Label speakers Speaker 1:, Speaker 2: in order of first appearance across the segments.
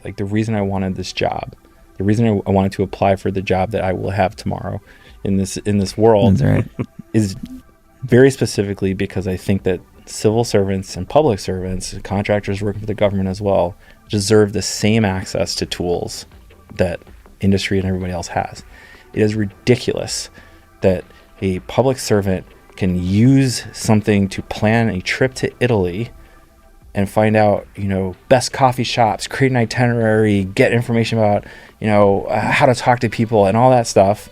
Speaker 1: Like the reason I wanted this job, the reason I wanted to apply for the job that I will have tomorrow in this world.
Speaker 2: That's right.
Speaker 1: Is very specifically because I think that civil servants and public servants, contractors working for the government as well, deserve the same access to tools that industry and everybody else has. It is ridiculous that a public servant can use something to plan a trip to Italy and find out, best coffee shops, create an itinerary, get information about, how to talk to people and all that stuff.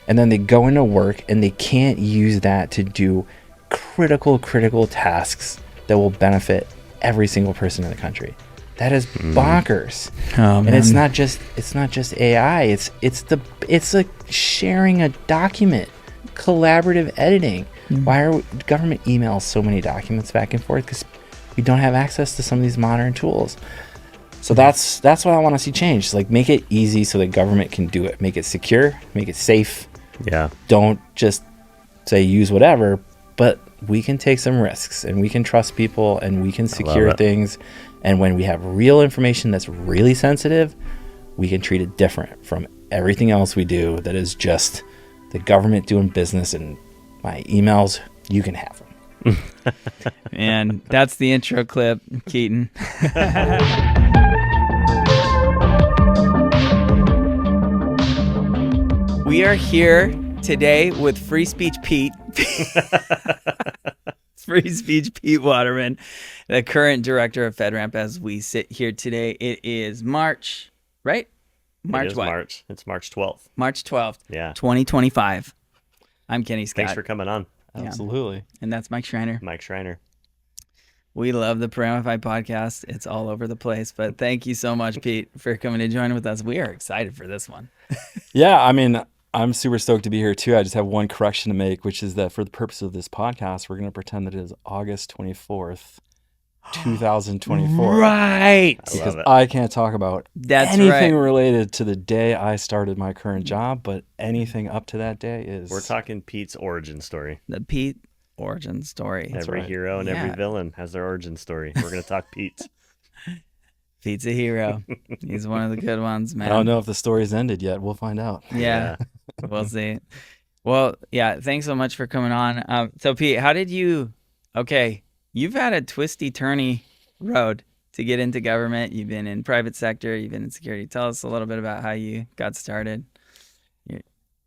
Speaker 1: And then they go into work and they can't use that to do critical tasks that will benefit every single person in the country. That is bonkers. And it's not just AI. It's like sharing a document, collaborative editing. Why are government emails so many documents back and forth? Because we don't have access to some of these modern tools. So that's what I want to see changed. Like, make it easy so the government can do it. Make it secure, make it safe.
Speaker 3: Yeah.
Speaker 1: Don't just say use whatever, but we can take some risks and we can trust people and we can secure things. And when we have real information that's really sensitive, we can treat it different from everything else we do that is just the government doing business. And my emails, you can have them.
Speaker 2: And that's the intro clip, Keaton. We are here today with Free Speech Pete. Free Speech Pete Waterman, the current director of FedRAMP as we sit here today. It is March, right?
Speaker 3: It is March. It's March 12th.
Speaker 2: March 12th.
Speaker 3: Yeah.
Speaker 2: 2025. I'm Kenny Scott.
Speaker 3: Thanks for coming on.
Speaker 1: Absolutely.
Speaker 2: And that's Mike Schreiner.
Speaker 3: Mike Schreiner.
Speaker 2: We love the Paramify podcast. It's all over the place. But thank you so much, Pete, for coming to join with us. We are excited for this one.
Speaker 1: Yeah, I mean, I'm super stoked to be here too. I just have one correction to make, which is that for the purpose of this podcast, we're going to pretend that it is August 24th, 2024.
Speaker 2: Right.
Speaker 1: Because I can't talk about anything related to the day I started my current job, but anything up to that day is...
Speaker 3: We're talking Pete's origin story.
Speaker 2: The Pete origin story.
Speaker 3: Every hero and every villain has their origin story. We're going to talk Pete's.
Speaker 2: Pete's a hero. He's one of the good ones, man.
Speaker 1: I don't know if the story's ended yet. We'll find out.
Speaker 2: Yeah. We'll see. Well, yeah, thanks so much for coming on. So, Pete, how did you... Okay, you've had a twisty-turny road to get into government. You've been in private sector. You've been in security. Tell us a little bit about how you got started.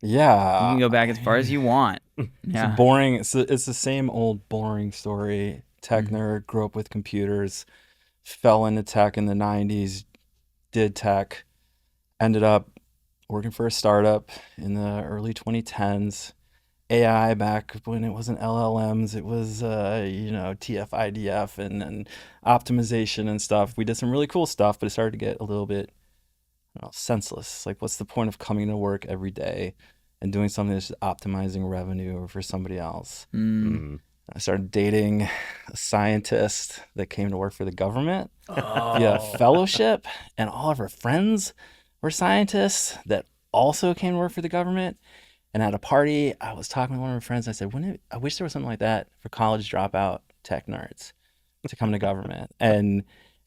Speaker 1: Yeah.
Speaker 2: You can go back as far as you want.
Speaker 1: It's boring. It's the same old boring story. Tech nerd, grew up with computers, fell into tech in the 90s, did tech, ended up working for a startup in the early 2010s. AI back when it wasn't LLMs, it was TF-IDF and optimization and stuff. We did some really cool stuff, but it started to get a little bit senseless. Like, what's the point of coming to work every day and doing something that's just optimizing revenue for somebody else? I started dating a scientist that came to work for the government via fellowship, and all of her friends were scientists that also came to work for the government. And at a party, I was talking with one of my friends. I said, I wish there was something like that for college dropout tech nerds to come to government. And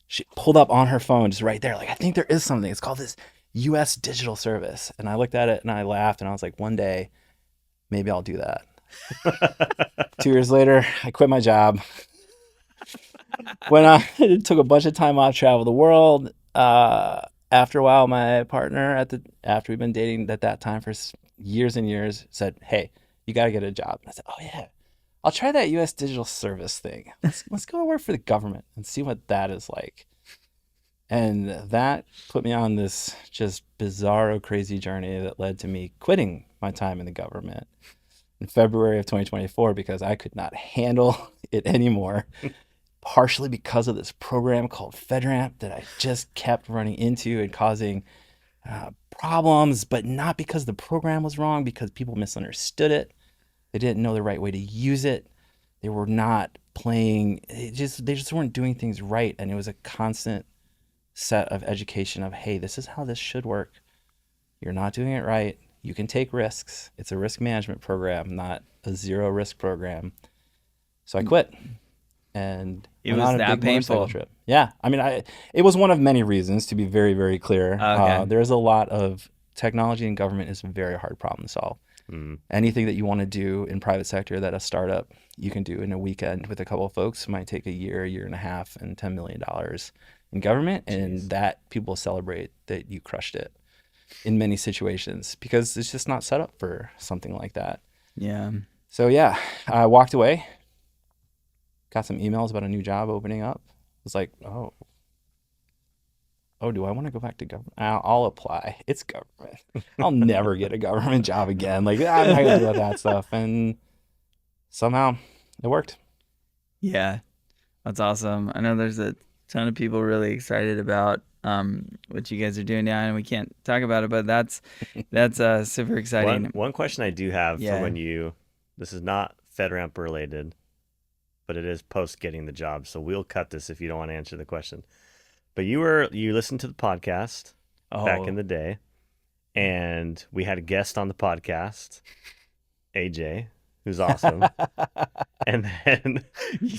Speaker 1: she pulled up on her phone just right there, like, I think there is something. It's called this U.S. Digital Service. And I looked at it and I laughed and I was like, one day, maybe I'll do that. 2 years later, I quit my job. When I took a bunch of time off, travel the world. After a while, my partner after we'd been dating at that time for years and years said, "Hey, you got to get a job." And I said, "Oh yeah, I'll try that U.S. Digital Service thing. Let's go work for the government and see what that is like." And that put me on this just bizarro, crazy journey that led to me quitting my time in the government in February of 2024 because I could not handle it anymore. Partially because of this program called FedRAMP that I just kept running into and causing problems, but not because the program was wrong, because people misunderstood it. They didn't know the right way to use it. They were not playing, they just weren't doing things right. And it was a constant set of education of, hey, this is how this should work. You're not doing it right. You can take risks. It's a risk management program, not a zero risk program. So I quit. and
Speaker 2: It
Speaker 1: went
Speaker 2: was
Speaker 1: on a
Speaker 2: that
Speaker 1: big motorcycle
Speaker 2: painful.
Speaker 1: trip. Yeah, I mean, it was one of many reasons, to be very, very clear.
Speaker 2: Okay.
Speaker 1: There's a lot of technology in government is a very hard problem to solve.
Speaker 3: Mm.
Speaker 1: Anything that you want to do in private sector that a startup you can do in a weekend with a couple of folks might take a year and a half, and $10 million in government. And that people celebrate that you crushed it in many situations because it's just not set up for something like that.
Speaker 2: Yeah.
Speaker 1: So yeah, I walked away, got some emails about a new job opening up. Was like, oh, do I want to go back to government? I'll apply. It's government. I'll never get a government job again. Like, I'm not gonna do that stuff. And somehow it worked.
Speaker 2: Yeah. That's awesome. I know there's a ton of people really excited about what you guys are doing now, and we can't talk about it, but that's super exciting.
Speaker 3: One question I do have
Speaker 2: Yeah.
Speaker 3: for when this is not FedRAMP related, but it is post getting the job. So we'll cut this if you don't want to answer the question. But you listened to the podcast back in the day, and we had a guest on the podcast, AJ, who's awesome. And then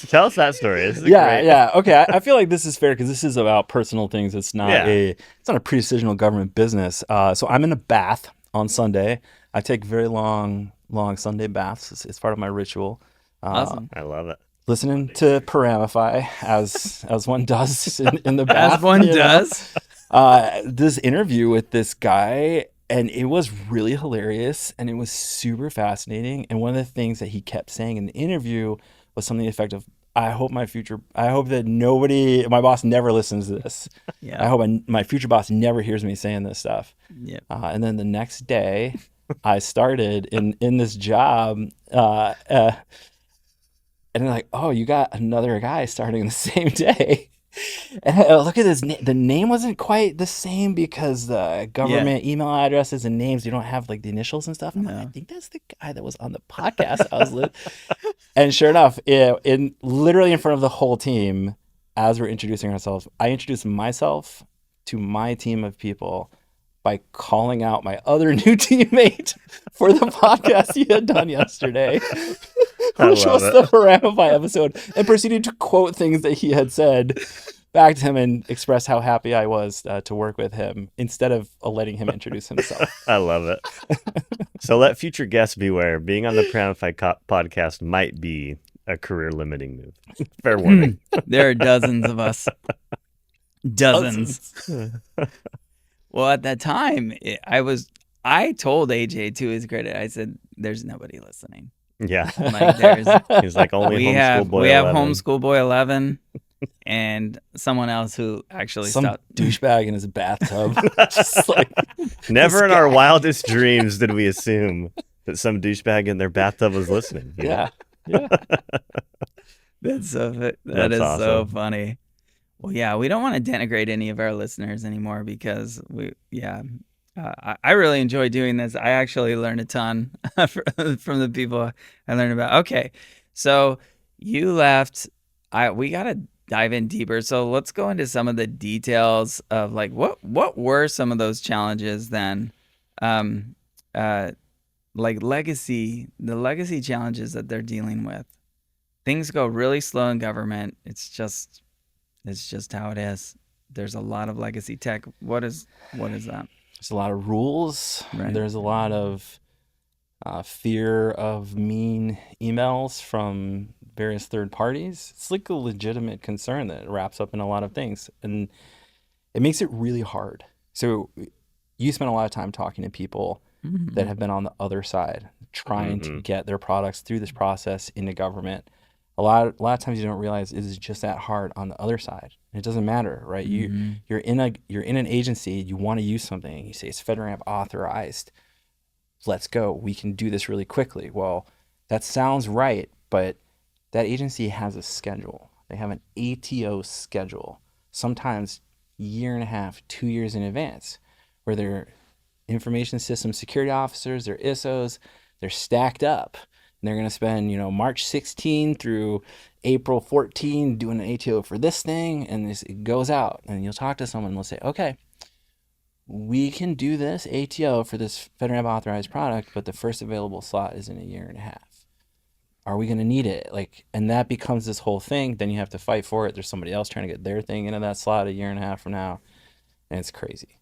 Speaker 3: tell us that story. This is great.
Speaker 1: Yeah. Okay. I feel like this is fair because this is about personal things. It's not a pre-decisional government business. So I'm in a bath on Sunday. I take very long Sunday baths. It's part of my ritual.
Speaker 2: Awesome.
Speaker 3: I love it.
Speaker 1: Listening to Paramify as one does in the bath.
Speaker 2: As one does.
Speaker 1: This interview with this guy, and it was really hilarious, and it was super fascinating. And one of the things that he kept saying in the interview was something to the effect of, I hope that my boss never listens to this.
Speaker 2: Yeah.
Speaker 1: I hope my future boss never hears me saying this stuff.
Speaker 2: Yeah.
Speaker 1: And then the next day, I started in this job, and they're like, oh, you got another guy starting the same day. And look at this. The name wasn't quite the same because the government email addresses and names, you don't have like the initials and stuff. I'm like, I think that's the guy that was on the podcast I was And sure enough, literally in front of the whole team, as we're introducing ourselves, I introduced myself to my team of people by calling out my other new teammate for the podcast he had done yesterday, which was the Paramify episode, and proceeded to quote things that he had said back to him and express how happy I was to work with him instead of letting him introduce himself.
Speaker 3: I love it. So let future guests beware. Being on the Paramify podcast might be a career limiting move. Fair warning.
Speaker 2: There are dozens of us. Dozens. Well, at that time, I told AJ, to his credit, I said, there's nobody listening.
Speaker 3: Yeah.
Speaker 2: Like,
Speaker 3: he's like, only
Speaker 2: we
Speaker 3: homeschool
Speaker 2: have
Speaker 3: boy 11.
Speaker 2: homeschool boy 11 and someone else who actually stopped.
Speaker 1: Douchebag in his bathtub. Just like,
Speaker 3: Never in our wildest dreams did we assume that some douchebag in their bathtub was listening.
Speaker 1: Yeah.
Speaker 2: That's awesome. So funny. Well, yeah, we don't want to denigrate any of our listeners anymore because I really enjoy doing this. I actually learned a ton from the people I learned about. Okay, so you left. We got to dive in deeper. So let's go into some of the details of like what were some of those challenges then, like the legacy challenges that they're dealing with. Things go really slow in government. It's just how it is. There's a lot of legacy tech. What is that?
Speaker 1: There's a lot of rules.
Speaker 2: Right.
Speaker 1: There's a lot of fear of mean emails from various third parties. It's like a legitimate concern that wraps up in a lot of things. And it makes it really hard. So you spend a lot of time talking to people that have been on the other side, trying to get their products through this process into government. A lot of times you don't realize it is just that hard on the other side. It doesn't matter, right? You're in an agency, you want to use something, you say it's FedRAMP authorized. Let's go. We can do this really quickly. Well, that sounds right, but that agency has a schedule. They have an ATO schedule, sometimes a year and a half, 2 years in advance, where their information system security officers, their ISOs, they're stacked up. And they're going to spend, March 16 through April 14 doing an ATO for this thing, and it goes out. And you'll talk to someone, and they'll say, okay, we can do this ATO for this FedRAMP authorized product, but the first available slot is in a year and a half. Are we going to need it? Like, and that becomes this whole thing. Then you have to fight for it. There's somebody else trying to get their thing into that slot a year and a half from now. And it's crazy.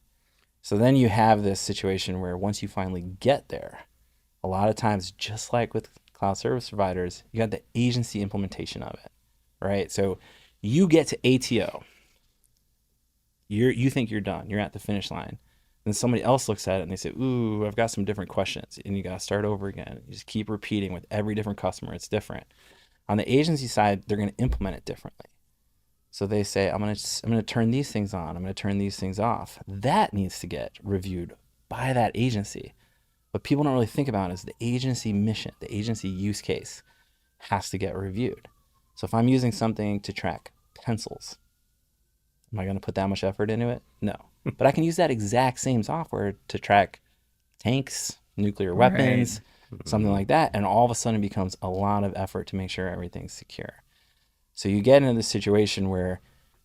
Speaker 1: So then you have this situation where once you finally get there, a lot of times, just like with cloud service providers, you got the agency implementation of it, right? So you get to ATO. You think you're done. You're at the finish line. Then somebody else looks at it and they say, ooh, I've got some different questions. And you got to start over again. You just keep repeating with every different customer. It's different. On the agency side, they're going to implement it differently. So they say, I'm going to turn these things on. I'm going to turn these things off. That needs to get reviewed by that agency. What people don't really think about is the agency mission, the agency use case has to get reviewed. So if I'm using something to track pencils, am I going to put that much effort into it? No. But I can use that exact same software to track tanks, nuclear weapons, something like that. And all of a sudden it becomes a lot of effort to make sure everything's secure. So you get into this situation where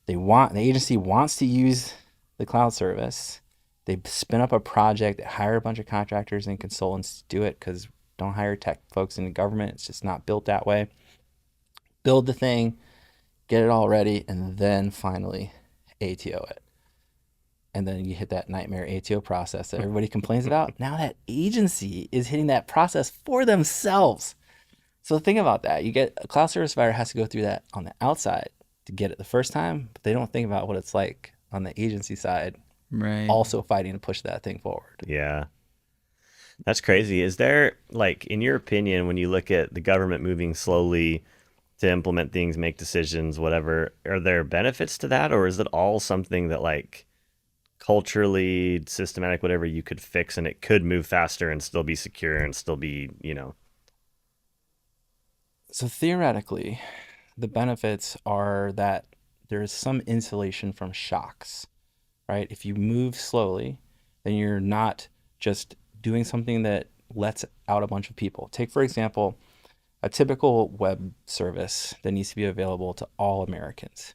Speaker 1: the agency wants to use the cloud service. They spin up a project, they hire a bunch of contractors and consultants to do it because don't hire tech folks in the government. It's just not built that way. Build the thing, get it all ready, and then finally ATO it. And then you hit that nightmare ATO process that everybody complains about. Now that agency is hitting that process for themselves. So think about that. You get a cloud service provider has to go through that on the outside to get it the first time, but they don't think about what it's like on the agency side, also fighting to push that thing forward.
Speaker 3: Yeah. That's crazy. Is there, like, in your opinion, when you look at the government moving slowly to implement things, make decisions, whatever, are there benefits to that? Or is it all something that, like, culturally, systematic, whatever, you could fix and it could move faster and still be secure and still be,
Speaker 1: So theoretically, the benefits are that there is some insulation from shocks, right? If you move slowly, then you're not just doing something that lets out a bunch of people. Take, for example, a typical web service that needs to be available to all Americans.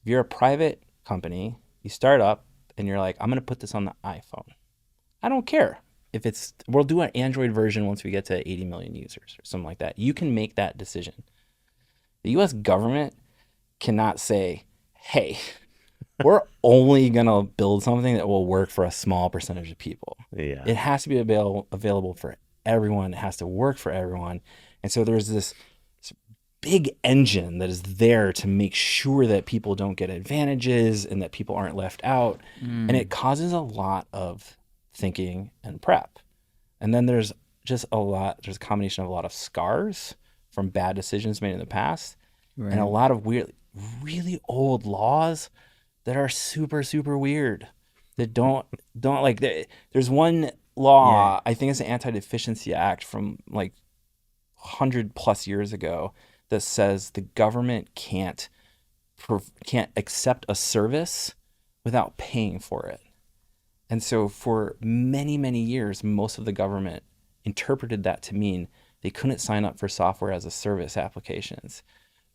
Speaker 1: If you're a private company, you start up and you're like, I'm going to put this on the iPhone. I don't care if we'll do an Android version once we get to 80 million users or something like that. You can make that decision. The US government cannot say, hey, we're only going to build something that will work for a small percentage of people.
Speaker 3: Yeah.
Speaker 1: It has to be available for everyone. It has to work for everyone. And so there's this big engine that is there to make sure that people don't get advantages and that people aren't left out. And it causes a lot of thinking and prep. And then there's a combination of a lot of scars from bad decisions made in the past and a lot of really old laws that are super, super weird that don't like, there's one law, I think it's the Anti-Deficiency Act from like 100+ years ago that says the government can't accept a service without paying for it. And so for many, many years, most of the government interpreted that to mean they couldn't sign up for software as a service applications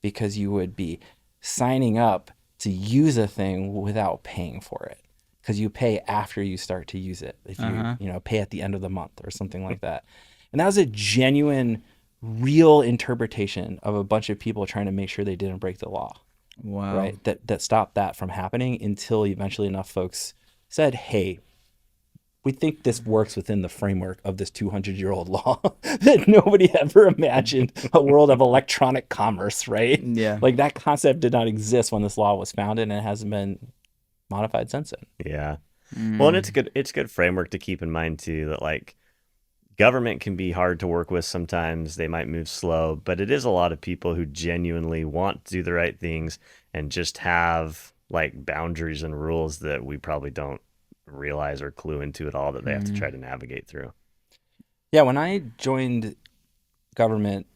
Speaker 1: because you would be signing up to use a thing without paying for it, because you pay after you start to use it. If you pay at the end of the month or something like that. And that was a genuine, real interpretation of a bunch of people trying to make sure they didn't break the law.
Speaker 2: Wow.
Speaker 1: Right? That stopped that from happening until eventually enough folks said, hey, we think this works within the framework of this 200-year-old law that nobody ever imagined a world of electronic commerce, right?
Speaker 2: Yeah.
Speaker 1: Like that concept did not exist when this law was founded, and it hasn't been modified since then.
Speaker 3: Yeah. Well, and it's a good framework to keep in mind too, that like government can be hard to work with sometimes. They might move slow, but it is a lot of people who genuinely want to do the right things and just have like boundaries and rules that we probably don't realize or clue into at all that they have to try to navigate through.
Speaker 1: Yeah, when I joined government,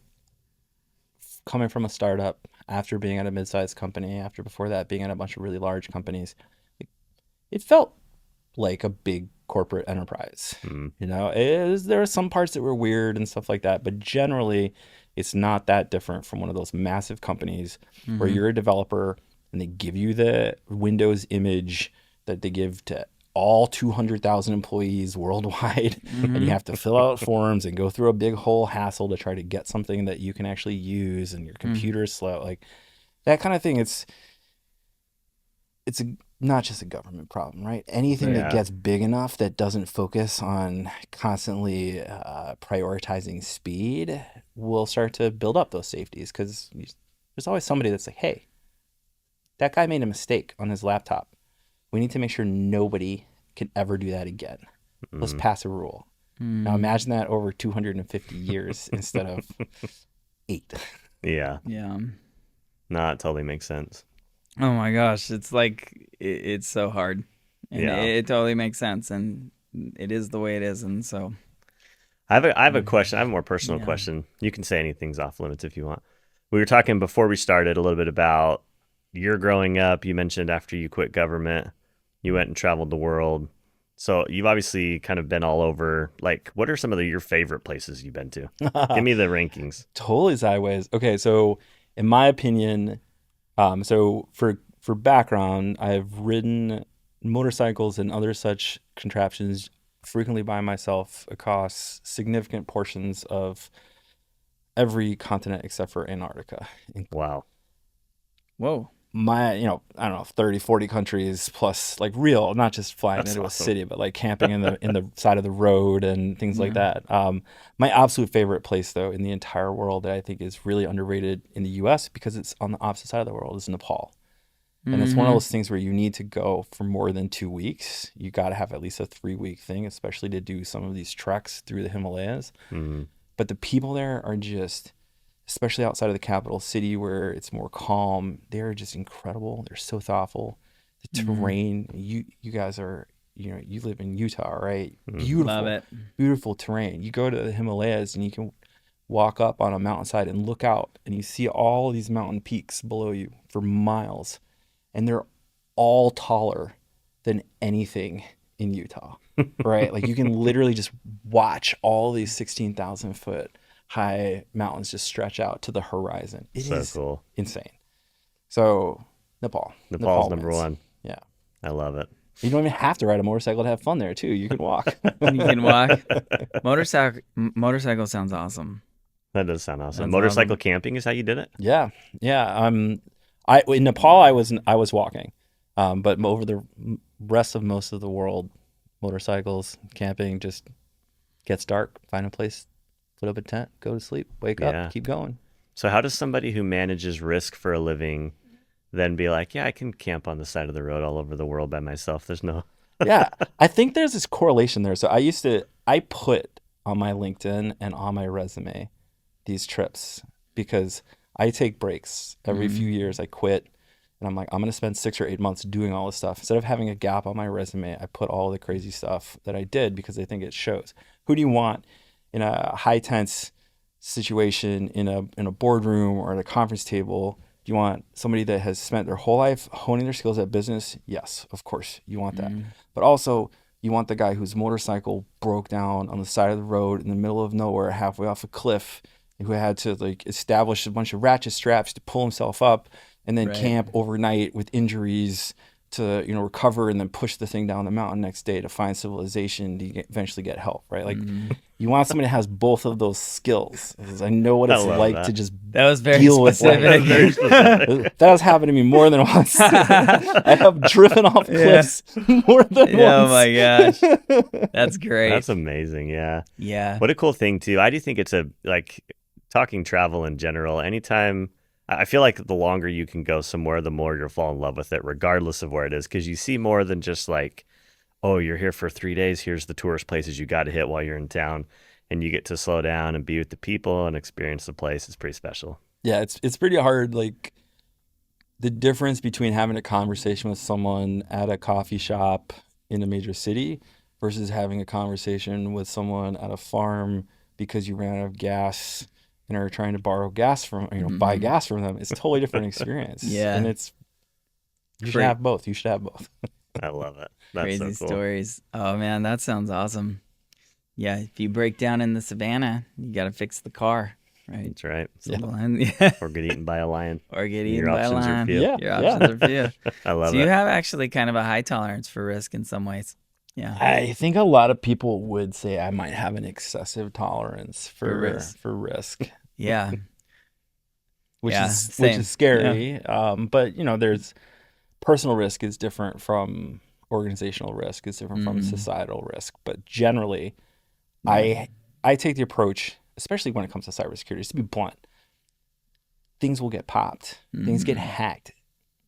Speaker 1: coming from a startup, after being at a mid-sized company, after before that being at a bunch of really large companies, it felt like a big corporate enterprise. There were some parts that were weird and stuff like that, but generally it's not that different from one of those massive companies where you're a developer and they give you the Windows image that they give to all 200,000 employees worldwide, and you
Speaker 2: Mhm.
Speaker 1: have to fill out forms and go through a big whole hassle to try to get something that you can actually use, and your computer is slow, like that kind of thing. Not just a government problem, right? Anything that
Speaker 3: Yeah.
Speaker 1: gets big enough that doesn't focus on constantly prioritizing speed will start to build up those safeties, because there's always somebody that's like, hey, that guy made a mistake on his laptop. We need to make sure nobody can ever do that again. Let's pass a rule. Now imagine that over 250 years instead of 8.
Speaker 3: Yeah.
Speaker 2: Yeah.
Speaker 3: No, it totally makes sense.
Speaker 2: Oh my gosh, it's like it's so hard, and
Speaker 3: Yeah.
Speaker 2: it totally makes sense, and it is the way it is, and so
Speaker 3: I have a question. I have a more personal
Speaker 2: Yeah.
Speaker 3: question. You can say anything's off limits if you want. We were talking before we started a little bit about your growing up. You mentioned after you quit government, you went and traveled the world. So you've obviously kind of been all over. Like, what are some of your favorite places you've been to? Give me the rankings.
Speaker 1: Totally sideways. Okay, so in my opinion, so for background, I've ridden motorcycles and other such contraptions frequently by myself across significant portions of every continent except for Antarctica.
Speaker 3: Wow.
Speaker 2: whoa,
Speaker 1: My, I don't know, 30, 40 countries plus, like, real, not just flying
Speaker 3: That's
Speaker 1: into
Speaker 3: awesome.
Speaker 1: a city, but like camping in the side of the road and things like that. My absolute favorite place, though, in the entire world that I think is really underrated in the US because it's on the opposite side of the world, is Nepal. And it's one of those things where you need to go for more than 2 weeks. You got to have at least a 3-week thing, especially to do some of these treks through the Himalayas. But the people there are just, especially outside of the capital city where it's more calm, they're just incredible. They're so thoughtful. The terrain, you guys are, you live in Utah, right? Beautiful,
Speaker 2: love it.
Speaker 1: beautiful terrain. You go to the Himalayas and you can walk up on a mountainside and look out, and you see all these mountain peaks below you for miles. And they're all taller than anything in Utah, right? Like, you can literally just watch all these 16,000 foot high mountains just stretch out to the horizon. It
Speaker 3: So
Speaker 1: is
Speaker 3: cool.
Speaker 1: insane. So Nepal's
Speaker 3: Nepal's number
Speaker 1: wins.
Speaker 3: one.
Speaker 1: Yeah.
Speaker 3: I love it.
Speaker 1: You don't even have to ride a motorcycle to have fun there too. You can walk.
Speaker 2: You can walk. Motorcycle sounds awesome.
Speaker 3: That does sound awesome.
Speaker 2: That's
Speaker 3: Motorcycle
Speaker 2: awesome.
Speaker 3: camping is how you did it?
Speaker 1: Yeah. In Nepal I was walking. But over the rest of most of the world, motorcycles, camping, just gets dark, find a place, put up a tent, go to sleep, wake
Speaker 3: Yeah.
Speaker 1: up, keep going.
Speaker 3: So how does somebody who manages risk for a living then be like, yeah, I can camp on the side of the road all over the world by myself? There's no...
Speaker 1: Yeah, I think there's this correlation there. So I put on my LinkedIn and on my resume these trips because I take breaks every few years. I quit and I'm like, I'm going to spend 6 or 8 months doing all this stuff. Instead of having a gap on my resume, I put all the crazy stuff that I did because I think it shows. Who do you want in a high tense situation in a boardroom or at a conference table? Do you want somebody that has spent their whole life honing their skills at business? Yes, of course, you want that. But also, you want the guy whose motorcycle broke down on the side of the road in the middle of nowhere, halfway off a cliff, who had to like establish a bunch of ratchet straps to pull himself up and then
Speaker 2: Right.
Speaker 1: camp overnight with injuries to recover and then push the thing down the mountain next day to find civilization to eventually get help, right? Like, you want somebody that has both of those skills. Because I know what
Speaker 3: I
Speaker 1: it's
Speaker 3: love
Speaker 1: like
Speaker 3: that.
Speaker 1: to just
Speaker 2: That was very
Speaker 1: deal with
Speaker 2: specific.
Speaker 3: Very specific.
Speaker 1: that has happened to me more than once. I have driven off cliffs more than once.
Speaker 2: Oh my gosh, that's great.
Speaker 3: That's amazing. Yeah.
Speaker 2: Yeah.
Speaker 3: What a cool thing too. I do think it's talking travel in general. Anytime, I feel like the longer you can go somewhere, the more you'll fall in love with it, regardless of where it is. Because you see more than just like, oh, you're here for 3 days. Here's the tourist places you got to hit while you're in town. And you get to slow down and be with the people and experience the place. It's pretty special.
Speaker 1: Yeah, it's pretty hard. Like, the difference between having a conversation with someone at a coffee shop in a major city versus having a conversation with someone at a farm because you ran out of gas and are trying to borrow gas from, buy gas from them. It's a totally different experience.
Speaker 2: Yeah.
Speaker 1: And you should have both. You should have both.
Speaker 3: I love it. That's
Speaker 2: Crazy
Speaker 3: so cool.
Speaker 2: stories. Oh man, that sounds awesome. Yeah, if you break down in the savannah, you got to fix the car, right?
Speaker 3: That's right.
Speaker 2: Yeah.
Speaker 3: Or get eaten by a lion.
Speaker 2: Or get
Speaker 3: Your
Speaker 2: eaten by a
Speaker 3: options are
Speaker 2: lion.
Speaker 3: few.
Speaker 1: Yeah.
Speaker 2: Your options are few.
Speaker 3: I love
Speaker 2: So you
Speaker 3: it.
Speaker 2: have actually kind of a high tolerance for risk in some ways. Yeah.
Speaker 1: I think a lot of people would say I might have an excessive tolerance
Speaker 2: For risk.
Speaker 1: for risk,
Speaker 2: Yeah.
Speaker 1: which
Speaker 2: Yeah.
Speaker 1: is
Speaker 2: Same.
Speaker 1: scary. But there's personal risk is different from organizational risk, is different from societal risk. But generally, I take the approach, especially when it comes to cybersecurity, is to be blunt. Things will get popped. Things get hacked.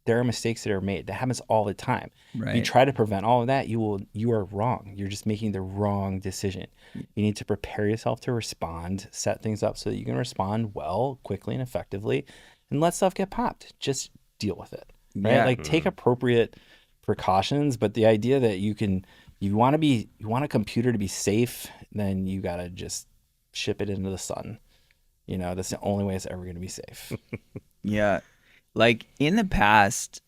Speaker 1: There are mistakes that are made. That happens all the time.
Speaker 2: Right.
Speaker 1: You try to prevent all of that, you are wrong. You're just making the wrong decision. You need to prepare yourself to respond, set things up so that you can respond well, quickly, and effectively, and let stuff get popped. Just deal with it. Right?
Speaker 2: Yeah.
Speaker 1: Like take appropriate precautions, but the idea that you want a computer to be safe, then you got to just ship it into the sun. That's the only way it's ever going to be safe.
Speaker 2: Yeah. Like in the past,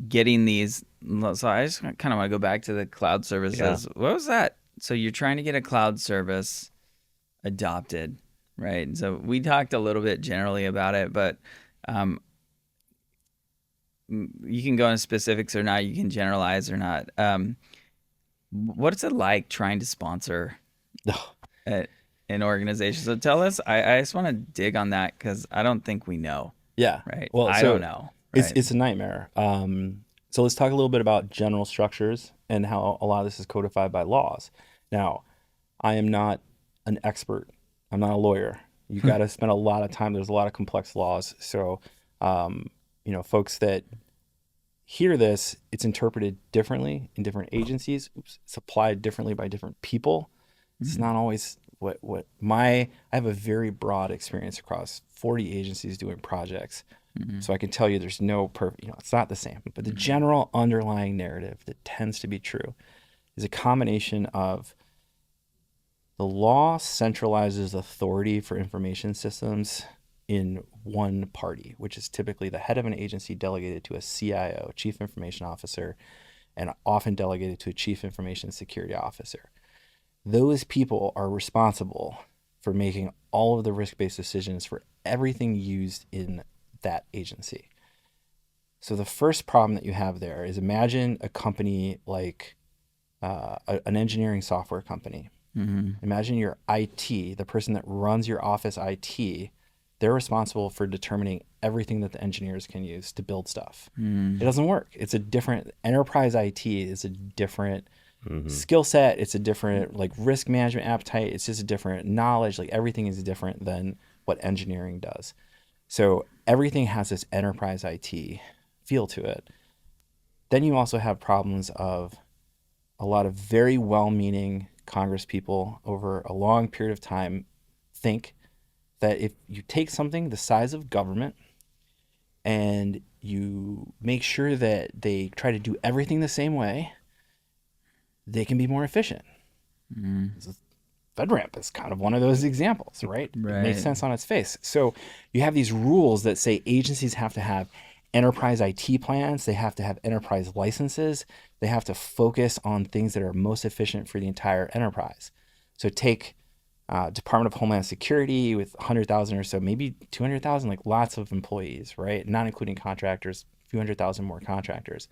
Speaker 2: getting these, so I just kind of want to go back to the cloud services.
Speaker 3: Yeah.
Speaker 2: What was that? So you're trying to get a cloud service adopted, right? And so we talked a little bit generally about it, but you can go into specifics or not. You can generalize or not. What's it like trying to sponsor an organization? So tell us. I just want to dig on that because I don't think we know.
Speaker 1: Yeah.
Speaker 2: Right.
Speaker 1: Well,
Speaker 2: I don't know. Right?
Speaker 1: It's a nightmare. So let's talk a little bit about general structures and how a lot of this is codified by laws. Now, I am not an expert. I'm not a lawyer. You got to spend a lot of time. There's a lot of complex laws. So, folks that hear this, it's interpreted differently in different agencies. It's applied differently by different people. It's not always I have a very broad experience across 40 agencies doing projects. So I can tell you there's no perfect, it's not the same. But the general underlying narrative that tends to be true is a combination of the law centralizes authority for information systems in one party, which is typically the head of an agency delegated to a CIO, Chief Information Officer, and often delegated to a Chief Information Security Officer. Those people are responsible for making all of the risk-based decisions for everything used in that agency. So the first problem that you have there is imagine a company like an engineering software company. Imagine your IT, the person that runs your office IT, they're responsible for determining everything that the engineers can use to build stuff. It doesn't work. It's a different, enterprise IT is a different skill set. It's a different risk management appetite. It's just a different knowledge. Everything is different than what engineering does. So everything has this enterprise IT feel to it. Then you also have problems of a lot of very well-meaning Congress people over a long period of time think that if you take something the size of government and you make sure that they try to do everything the same way, they can be more efficient. FedRAMP is kind of one of those examples, right? It makes sense on its face. So you have these rules that say agencies have to have enterprise IT plans. They have to have enterprise licenses. They have to focus on things that are most efficient for the entire enterprise. So take Department of Homeland Security with 100,000 or so, maybe 200,000, lots of employees, right? Not including contractors, a few 100,000 more contractors.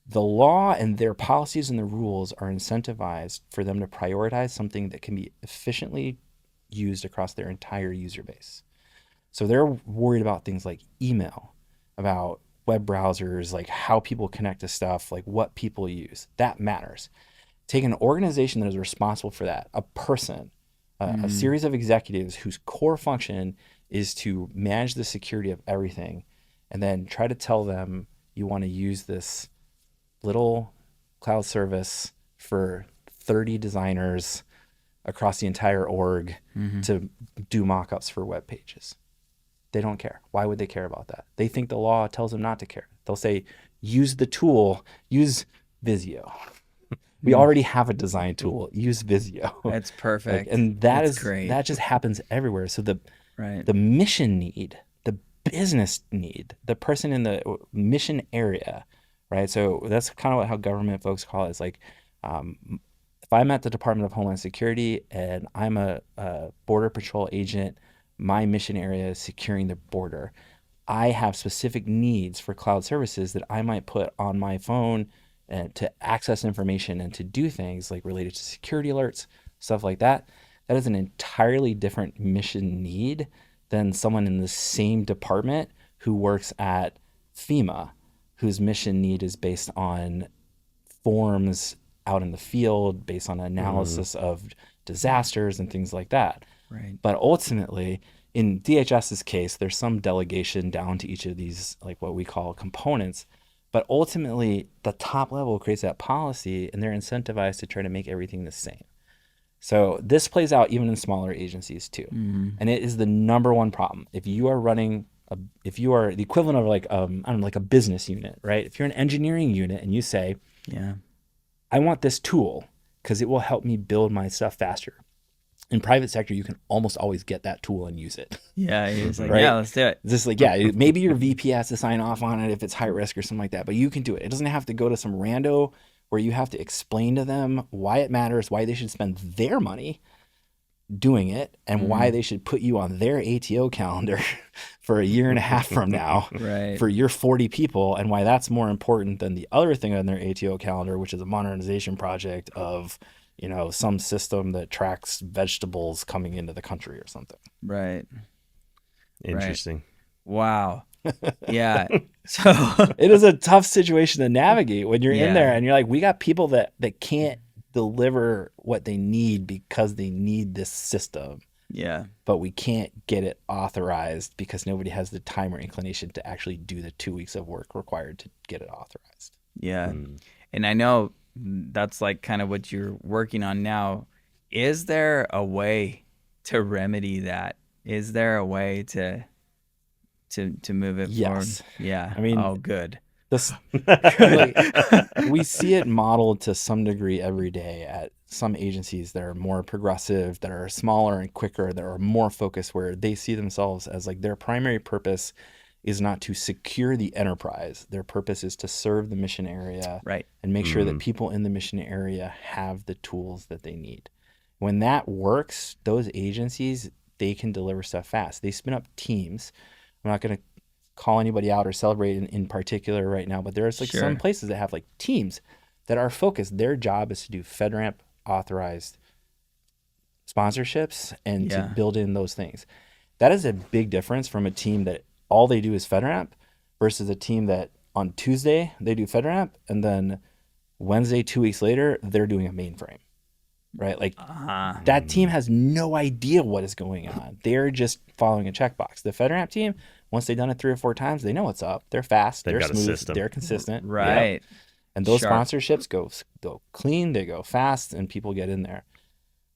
Speaker 1: The law and their policies and the rules are incentivized for them to prioritize something that can be efficiently used across their entire user base. So they're worried about things like email, about web browsers, how people connect to stuff, what people use. That matters. Take an organization that is responsible for that, a person, a series of executives whose core function is to manage the security of everything, and then try to tell them you want to use this little cloud service for 30 designers across the entire org to do mock-ups for web pages. They don't care. Why would they care about that? They think the law tells them not to care. They'll say, use the tool, use Visio. We already have a design tool. Use Visio.
Speaker 2: That's perfect.
Speaker 1: And that's great. That just happens everywhere. So the mission need, the business need, the person in the mission area, right? So that's kind of how government folks call it. It's if I'm at the Department of Homeland Security and I'm a border patrol agent, my mission area is securing the border. I have specific needs for cloud services that I might put on my phone and to access information and to do things like related to security alerts, stuff like that, that is an entirely different mission need than someone in the same department who works at FEMA, whose mission need is based on forms out in the field, based on analysis of disasters and things like that.
Speaker 2: Right.
Speaker 1: But ultimately, in DHS's case, there's some delegation down to each of these, like what we call components. But ultimately, the top level creates that policy, and they're incentivized to try to make everything the same. So this plays out even in smaller agencies too, and it is the number one problem. If you are running, if you are the equivalent of like I don't know, like a business unit, right? If you're an engineering unit and you say,
Speaker 2: Yeah.
Speaker 1: I want this tool because it will help me build my stuff faster. In private sector, you can almost always get that tool and use it.
Speaker 2: Yeah. He was like,
Speaker 1: Right?
Speaker 2: yeah, let's do it.
Speaker 1: It's just like, yeah, maybe your VP has to sign off on it if it's high risk or something like that, but you can do it. It doesn't have to go to some rando where you have to explain to them why it matters, why they should spend their money doing it, and why they should put you on their ATO calendar for a year and a half from now
Speaker 2: Right.
Speaker 1: for your 40 people, and why that's more important than the other thing on their ATO calendar, which is a modernization project of, you know, some system that tracks vegetables coming into the country or something.
Speaker 2: Right.
Speaker 3: Interesting.
Speaker 2: Wow. Yeah. So
Speaker 1: It is a tough situation to navigate when you're
Speaker 2: Yeah.
Speaker 1: in there and you're like, we got people that can't deliver what they need because they need this system,
Speaker 2: yeah.
Speaker 1: but we can't get it authorized because nobody has the time or inclination to actually do the 2 weeks of work required to get it authorized.
Speaker 2: Yeah. And I know that's like kind of what you're working on now. Is there a way to remedy that? Is there a way to move it forward?
Speaker 1: Yes.
Speaker 2: Yeah.
Speaker 1: I mean,
Speaker 2: oh, good.
Speaker 1: This, like, we see it modeled to some degree every day at some agencies that are more progressive, that are smaller and quicker, that are more focused, where they see themselves as like their primary purpose is not to secure the enterprise. Their purpose is to serve the mission area,
Speaker 2: Right.
Speaker 1: and make sure that people in the mission area have the tools that they need. When that works, those agencies, they can deliver stuff fast. They spin up teams. I'm not going to call anybody out or celebrate in particular right now, but there's like some places that have like teams that are focused. Their job is to do FedRAMP authorized sponsorships and to build in those things. That is a big difference from a team that all they do is FedRAMP versus a team that on Tuesday they do FedRAMP and then Wednesday, 2 weeks later, they're doing a mainframe. Right? Like that team has no idea what is going on. They're just following a checkbox. The FedRAMP team, once they've done it 3 or 4 times, they know what's up. They're fast.
Speaker 3: They've
Speaker 1: they're
Speaker 3: got a
Speaker 1: smooth.
Speaker 3: system.
Speaker 1: They're consistent.
Speaker 2: Right.
Speaker 1: Yep. And those
Speaker 2: Sharp.
Speaker 1: sponsorships go clean. They go fast, and people get in there.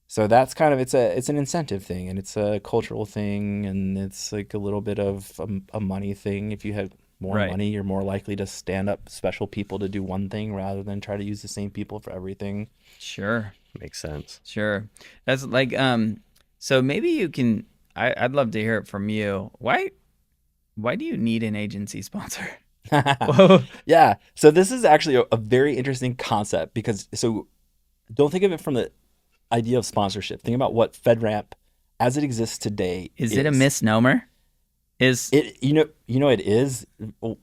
Speaker 1: So that's kind of it's an incentive thing, and it's a cultural thing, and it's like a little bit of a money thing. If you have more money, you're more likely to stand up special people to do one thing rather than try to use the same people for everything.
Speaker 2: Sure.
Speaker 3: Makes sense.
Speaker 2: Sure. That's like so maybe you can I'd love to hear it from you. Why do you need an agency sponsor?
Speaker 1: Yeah. So this is actually a very interesting concept because don't think of it from the idea of sponsorship. Think about what FedRAMP as it exists today
Speaker 2: is. It a misnomer? Is
Speaker 1: it it is. Well,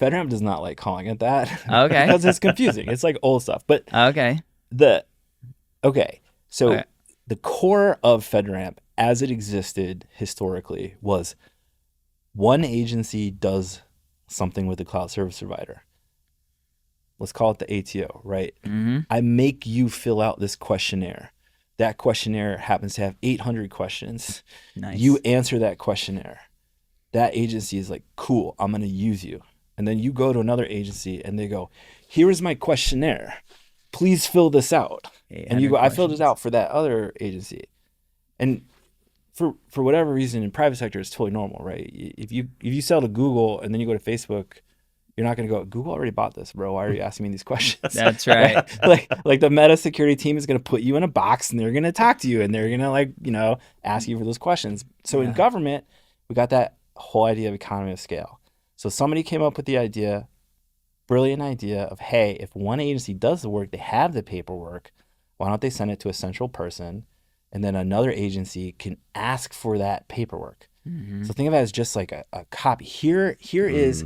Speaker 1: FedRAMP does not like calling it that.
Speaker 2: Okay.
Speaker 1: Because it's confusing. It's like old stuff. But
Speaker 2: okay.
Speaker 1: So the core of FedRAMP as it existed historically was one agency does something with the cloud service provider. Let's call it the ATO, right?
Speaker 2: Mm-hmm.
Speaker 1: I make you fill out this questionnaire. That questionnaire happens to have 800 questions.
Speaker 2: Nice.
Speaker 1: You answer that questionnaire. That agency is like, cool, I'm going to use you. And then you go to another agency and they go, here is my questionnaire. Please fill this out. And you go, I filled it out for that other agency. And for whatever reason in private sector, it's totally normal, right? If you sell to Google and then you go to Facebook, you're not going to go, Google already bought this, bro. Why are you asking me these questions?
Speaker 2: That's right.
Speaker 1: like the meta security team is going to put you in a box and they're going to talk to you and they're going to ask you for those questions. So in government, we got that whole idea of economy of scale. So somebody came up with the idea, brilliant idea of, hey, if one agency does the work, they have the paperwork, why don't they send it to a central person and then another agency can ask for that paperwork. Mm-hmm. So think of it as just like a copy. Here is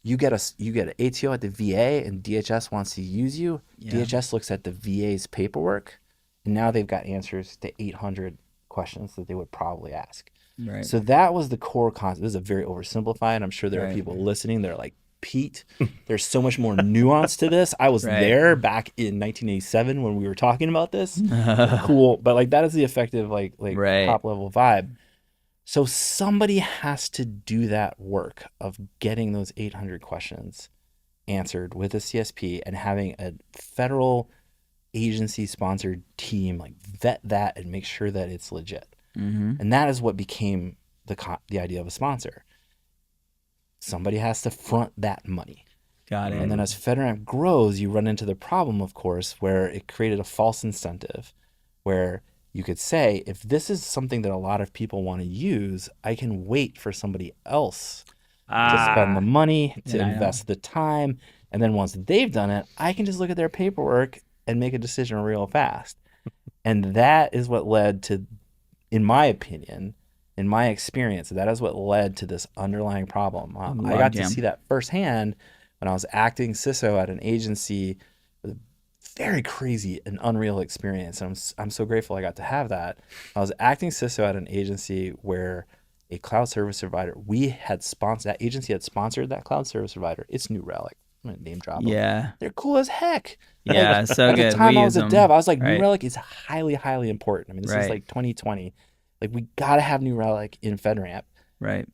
Speaker 1: you get an ATO at the VA and DHS wants to use you.
Speaker 2: Yeah.
Speaker 1: DHS looks at the VA's paperwork, and now they've got answers to 800 questions that they would probably ask.
Speaker 2: Right.
Speaker 1: So that was the core concept. This is a very oversimplified. I'm sure there are
Speaker 2: Right.
Speaker 1: people listening that are like, Pete, there's so much more nuance to this. I was
Speaker 2: Right.
Speaker 1: there back in 1987 when we were talking about this. Cool. But like that is the effective like
Speaker 2: Right.
Speaker 1: top level vibe. So somebody has to do that work of getting those 800 questions answered with a CSP and having a federal agency sponsored team like vet that and make sure that it's legit.
Speaker 2: Mm-hmm.
Speaker 1: And that is what became the idea of a sponsor. Somebody has to front that money.
Speaker 2: Got it.
Speaker 1: And then as FedRAMP grows, you run into the problem, of course, where it created a false incentive where you could say, if this is something that a lot of people want to use, I can wait for somebody else to spend the money, to
Speaker 2: Yeah, I know.
Speaker 1: invest the time. And then once they've done it, I can just look at their paperwork and make a decision real fast. And that is what led to, in my opinion, in my experience, that is what led to this underlying problem. I got to see that firsthand when I was acting CISO at an agency with a very crazy and unreal experience. And I'm so grateful I got to have that. I was acting CISO at an agency where a cloud service provider, that agency had sponsored that cloud service provider. It's New Relic. I'm going to name drop them.
Speaker 2: Yeah.
Speaker 1: They're cool as heck.
Speaker 2: Yeah, so good.
Speaker 1: At the time
Speaker 2: We
Speaker 1: I
Speaker 2: use
Speaker 1: was a
Speaker 2: them.
Speaker 1: dev, I was like,
Speaker 2: Right.
Speaker 1: New Relic is highly, highly important. I mean, this is
Speaker 2: Right.
Speaker 1: like 2020. Like, we got to have New Relic in FedRAMP.
Speaker 2: Right.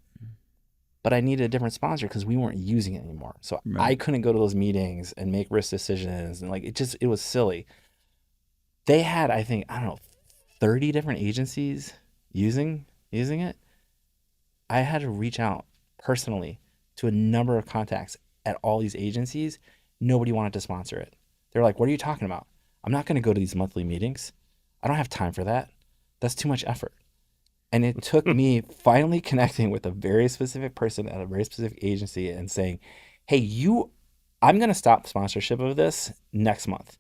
Speaker 1: But I needed a different sponsor because we weren't using it anymore. So
Speaker 2: Right.
Speaker 1: I couldn't go to those meetings and make risk decisions. And like, it was silly. They had, I think, 30 different agencies using it. I had to reach out personally to a number of contacts at all these agencies. Nobody wanted to sponsor it. They're like, what are you talking about? I'm not going to go to these monthly meetings. I don't have time for that. That's too much effort. And it took me finally connecting with a very specific person at a very specific agency and saying, hey, I'm going to stop sponsorship of this next month.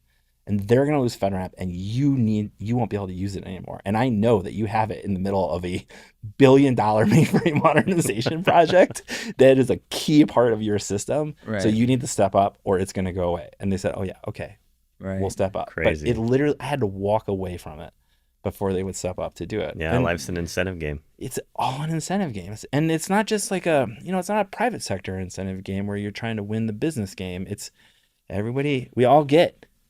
Speaker 1: And they're going to lose FedRAMP and you won't be able to use it anymore. And I know that you have it in the middle of a $1 billion mainframe modernization project that is a key part of your system.
Speaker 2: Right.
Speaker 1: So you need to step up or it's going to go away. And they said, oh yeah, okay,
Speaker 2: Right.
Speaker 1: we'll step up.
Speaker 3: Crazy.
Speaker 1: But it literally, I had to walk away from it before they would step up to do it.
Speaker 3: Yeah,
Speaker 1: And
Speaker 3: life's an incentive game.
Speaker 1: it's all an incentive game. And it's not just like it's not a private sector incentive game where you're trying to win the business game. It's everybody,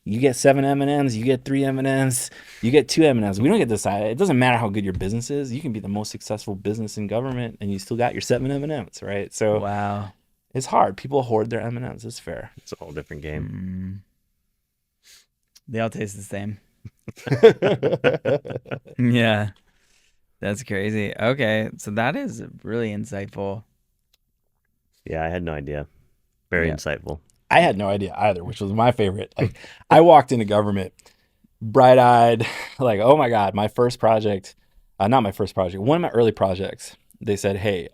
Speaker 1: you get 7 M&Ms, you get 3 M&Ms, you get 2 M&Ms. We don't get to decide. It doesn't matter how good your business is. You can be the most successful business in government and you still got your 7 M&Ms, right? So
Speaker 2: Wow.
Speaker 1: it's hard. People hoard their M&Ms. It's fair.
Speaker 3: It's a whole different game.
Speaker 2: They all taste the same. Yeah. That's crazy. Okay. So that is really insightful.
Speaker 3: Yeah, I had no idea. Very
Speaker 2: Yeah.
Speaker 3: insightful.
Speaker 1: I had no idea either, which was my favorite. Like, I walked into government bright-eyed, like, oh my God, my first project, not my first project, one of my early projects, they said, hey,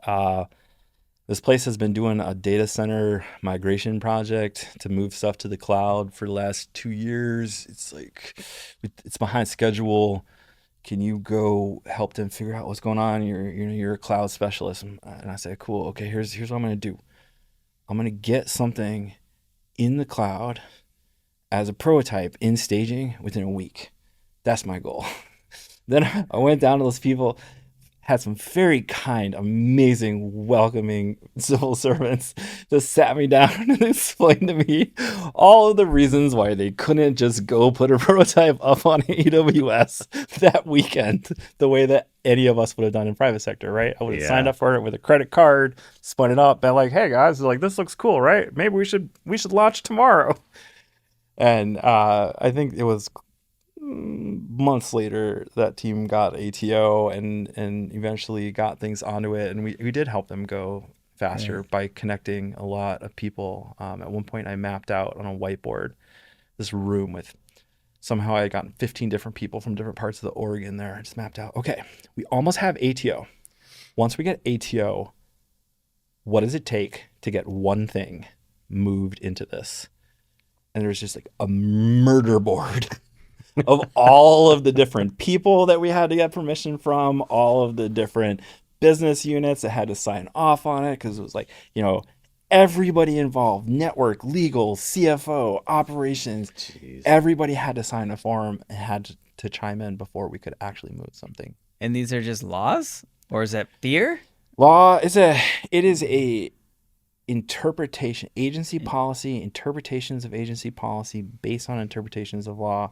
Speaker 1: this place has been doing a data center migration project to move stuff to the cloud for the last 2 years. It's like, it's behind schedule. Can you go help them figure out what's going on? You're a cloud specialist. And I said, cool. Okay, here's what I'm going to do. I'm going to get something in the cloud as a prototype in staging within a week. That's my goal. Then I went down to those people, had some very kind, amazing, welcoming civil servants that sat me down and explained to me all of the reasons why they couldn't just go put a prototype up on AWS that weekend the way that any of us would have done in private sector, right? I would have signed up for it with a credit card, spun it up, been like, hey guys, like, this looks cool, right? Maybe we should launch tomorrow. And I think it was months later that team got ATO and eventually got things onto it, and we did help them go faster by connecting a lot of people. At one point I mapped out on a whiteboard this room with, somehow I had gotten 15 different people from different parts of the org in there. I just mapped out, okay, we almost have ATO. Once we get ATO, what does it take to get one thing moved into this? And there's just like a murder board of all of the different people that we had to get permission from, all of the different business units that had to sign off on it, because it was like, everybody involved, network, legal, CFO, operations,
Speaker 3: Jeez.
Speaker 1: everybody had to sign a form and had to chime in before we could actually move something.
Speaker 2: And these are just laws, or is that fear?
Speaker 1: Law is a interpretation, agency policy, interpretations of agency policy based on interpretations of law,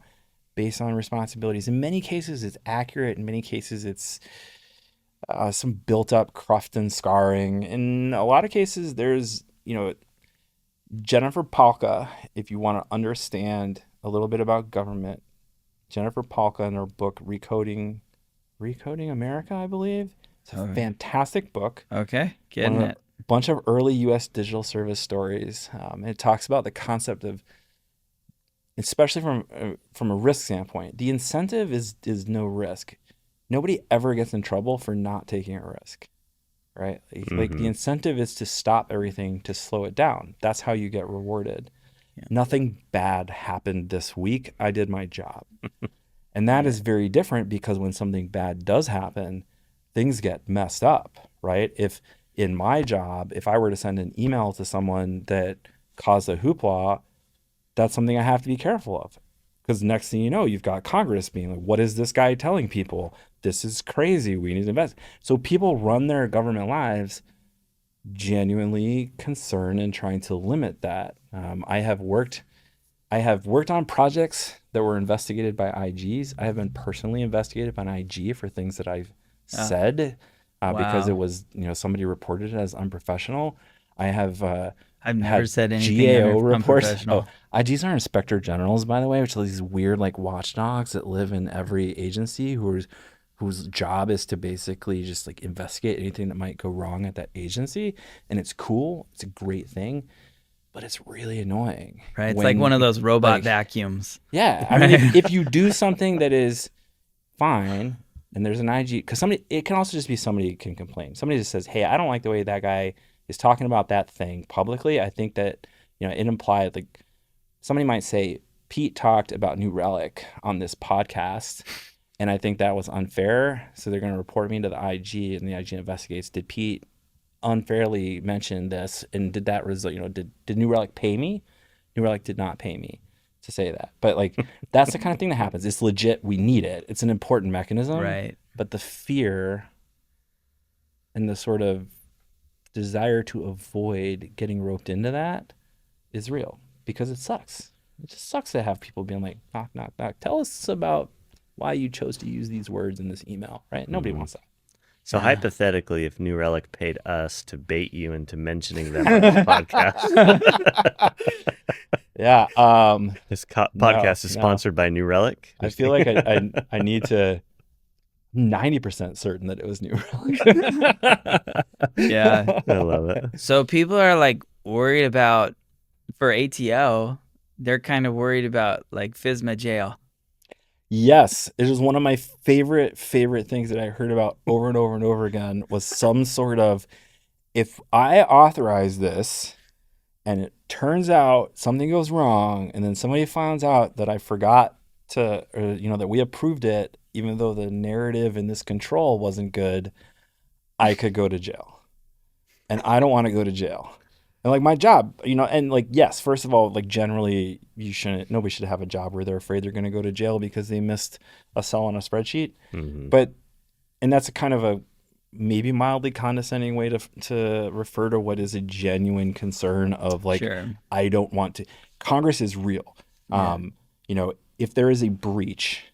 Speaker 1: based on responsibilities. In many cases, it's accurate. In many cases, it's some built-up cruft and scarring. In a lot of cases, there's, Jennifer Palka, if you want to understand a little bit about government, Jennifer Palka in her book, Recoding America, I believe. It's a fantastic book.
Speaker 2: Okay, getting it.
Speaker 1: A bunch of early U.S. digital service stories. It talks about the concept of, especially from a risk standpoint, the incentive is no risk. Nobody ever gets in trouble for not taking a risk, right? Like the incentive is to stop everything, to slow it down. That's how you get rewarded. Yeah. Nothing bad happened this week. I did my job. And that is very different, because when something bad does happen, things get messed up, right? If in my job, if I were to send an email to someone that caused a hoopla, that's something I have to be careful of. Because next thing you know, you've got Congress being like, what is this guy telling people? This is crazy. We need to invest. So people run their government lives genuinely concerned and trying to limit that. I have worked on projects that were investigated by IGs. I have been personally investigated by an IG for things that I've said because it was, somebody reported it as unprofessional. I have
Speaker 2: I've never said anything
Speaker 1: GAO reports.
Speaker 2: unprofessional.
Speaker 1: IGs are inspector generals, by the way, which are these weird like watchdogs that live in every agency whose job is to basically just like investigate anything that might go wrong at that agency. And it's cool. It's a great thing. But it's really annoying.
Speaker 2: Right. It's like one of those robot vacuums.
Speaker 1: Yeah. I mean, if you do something that is fine and there's an IG, because it can also just be somebody can complain. Somebody just says, hey, I don't like the way that guy is talking about that thing publicly. I think that, it implied, like, somebody might say, Pete talked about New Relic on this podcast, and I think that was unfair. So they're going to report me to the IG, and the IG investigates. Did Pete unfairly mention this, and did that result? Did New Relic pay me? New Relic did not pay me to say that, but like that's the kind of thing that happens. It's legit. We need it. It's an important mechanism,
Speaker 2: right? But
Speaker 1: the fear and the sort of desire to avoid getting roped into that is real, because it sucks. It just sucks to have people being like, knock, knock, knock. Tell us about why you chose to use these words in this email, right? Nobody wants that.
Speaker 3: So hypothetically, if New Relic paid us to bait you into mentioning them on this podcast.
Speaker 1: Yeah.
Speaker 3: This podcast is sponsored by New Relic.
Speaker 1: I feel like I need to 90% certain that it was New Relic.
Speaker 2: Yeah.
Speaker 3: I love it.
Speaker 2: So people are like worried about, for ATO, they're kind of worried about like FISMA jail.
Speaker 1: Yes, it is one of my favorite things that I heard about over and over and over again was some sort of, if I authorize this and it turns out something goes wrong and then somebody finds out that I forgot to, or, that we approved it, even though the narrative and this control wasn't good, I could go to jail. And I don't want to go to jail. And like my job, and like, yes, first of all, like generally nobody should have a job where they're afraid they're going to go to jail because they missed a cell on a spreadsheet. Mm-hmm. And that's a kind of a maybe mildly condescending way to refer to what is a genuine concern of like, sure. I don't want to. Congress is real. Yeah. If there is a breach,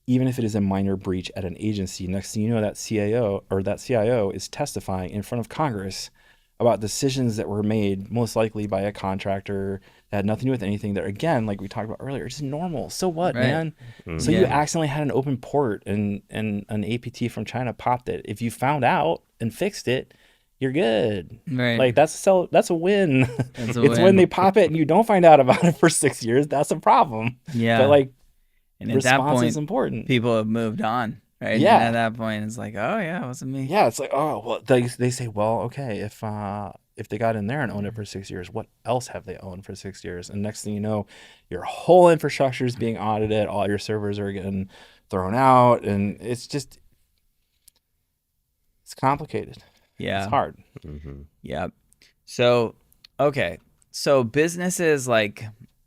Speaker 1: even if it is a minor breach at an agency, next thing you know, that CIO is testifying in front of Congress about decisions that were made most likely by a contractor that had nothing to do with anything that, again, like we talked about earlier, it's normal. So what, right. Man? Mm-hmm. So you accidentally had an open port and an APT from China popped it. If you found out and fixed it, you're good. Right. Like that's a win. It's when they pop it and you don't find out about it for 6 years, that's a problem. Yeah. But like, and response at that point, is important.
Speaker 2: People have moved on. Right. Yeah. And at that point, it's like, oh yeah, it wasn't me.
Speaker 1: Yeah. It's like, oh well, they say, well, okay, if they got in there and owned it for 6 years, what else have they owned for 6 years? And next thing you know, your whole infrastructure is being audited. All your servers are getting thrown out, and it's complicated. Yeah. It's hard.
Speaker 2: Mm-hmm. Yeah. So okay, so businesses like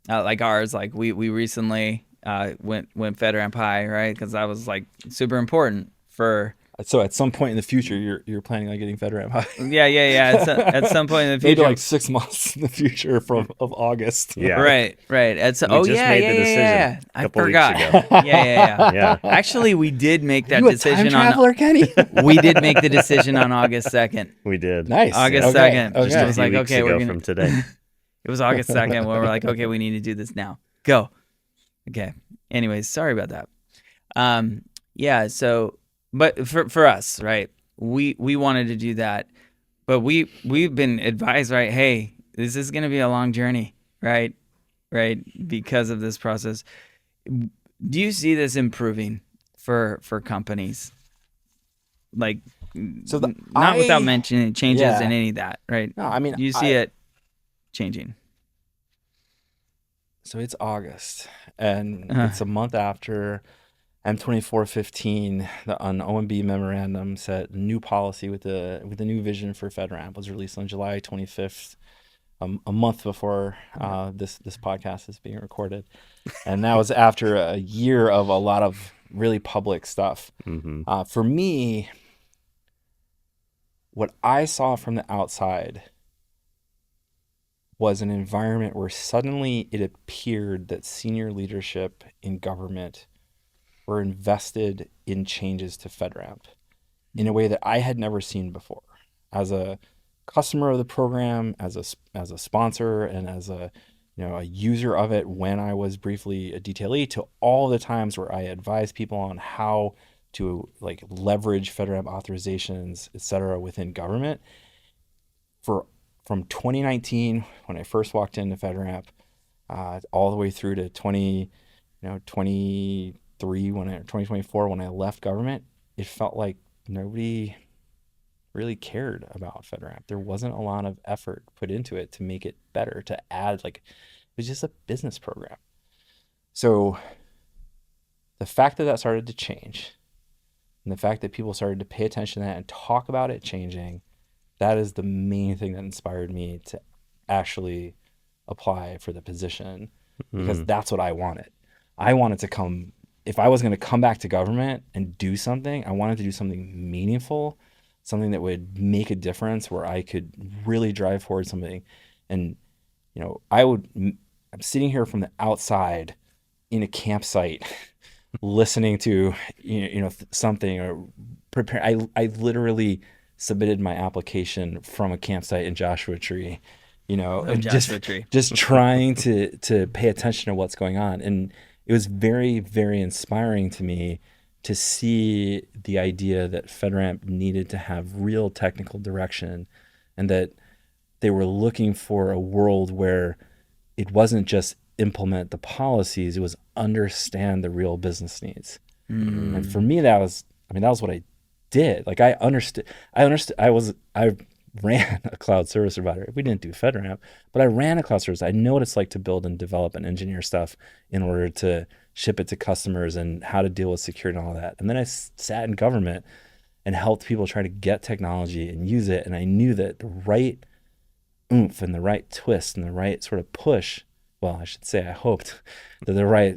Speaker 2: ours, like we recently went FedRAMP high, right? Because that was like super important for.
Speaker 1: So at some point in the future, you're planning on getting FedRAMP high.
Speaker 2: Yeah. At some point in the future,
Speaker 1: Maybe like 6 months in the future of August.
Speaker 3: Yeah.
Speaker 2: Right.
Speaker 3: We just made the decision a couple weeks ago.
Speaker 2: Yeah. Actually, we did make that
Speaker 1: You a
Speaker 2: decision
Speaker 1: time traveler, Kenny?
Speaker 2: we did make the decision on August 2nd.
Speaker 3: We did.
Speaker 1: Nice.
Speaker 2: August
Speaker 1: Okay.
Speaker 2: 2nd.
Speaker 3: Just
Speaker 2: It
Speaker 3: a
Speaker 2: was
Speaker 3: few
Speaker 2: like,
Speaker 3: weeks
Speaker 2: okay,
Speaker 3: ago
Speaker 2: we're gonna.
Speaker 3: from today.
Speaker 2: It was August 2nd when we're like, okay, we need to do this now. Go. Okay. Anyways, sorry about that. Yeah. So, but for us, right? We wanted to do that, but we've been advised, right? Hey, this is going to be a long journey, right? Because of this process. Do you see this improving for companies? Like,
Speaker 1: So
Speaker 2: not without mentioning changes
Speaker 1: Yeah.
Speaker 2: in any of that, right?
Speaker 1: No, I mean,
Speaker 2: Do you see it changing?
Speaker 1: So it's August, and it's a month after M2415, the OMB memorandum set new policy with the new vision for FedRAMP was released on July 25th, a month before this podcast is being recorded, and that was after a year of a lot of really public stuff.
Speaker 3: Mm-hmm.
Speaker 1: For me, what I saw from the outside was an environment where suddenly it appeared that senior leadership in government were invested in changes to FedRAMP in a way that I had never seen before. As a customer of the program, as a sponsor, and as a user of it when I was briefly a detailee, to all the times where I advised people on how to like leverage FedRAMP authorizations, et cetera, within government. From 2019, when I first walked into FedRAMP, all the way through to 2024, when I left government, it felt like nobody really cared about FedRAMP. There wasn't a lot of effort put into it to make it better, to add, like, it was just a business program. So the fact that started to change, and the fact that people started to pay attention to that and talk about it changing, that is the main thing that inspired me to actually apply for the position, because that's what I wanted. I wanted to come, if I was going to come back to government and do something, I wanted to do something meaningful, something that would make a difference, where I could really drive forward something. And, I'm sitting here from the outside in a campsite listening to, something, or prepare. I literally submitted my application from a campsite in Joshua Tree, just trying to pay attention to what's going on. And it was very, very inspiring to me to see the idea that FedRAMP needed to have real technical direction, and that they were looking for a world where it wasn't just implement the policies, it was understand the real business needs. And for me, that was what I did. Like, I ran a cloud service provider. We didn't do FedRAMP, but I ran a cloud service. I know what it's like to build and develop and engineer stuff in order to ship it to customers, and how to deal with security and all that. And then I sat in government and helped people try to get technology and use it. And I knew that the right oomph and the right twist and the right sort of push, well, I should say I hoped that the right,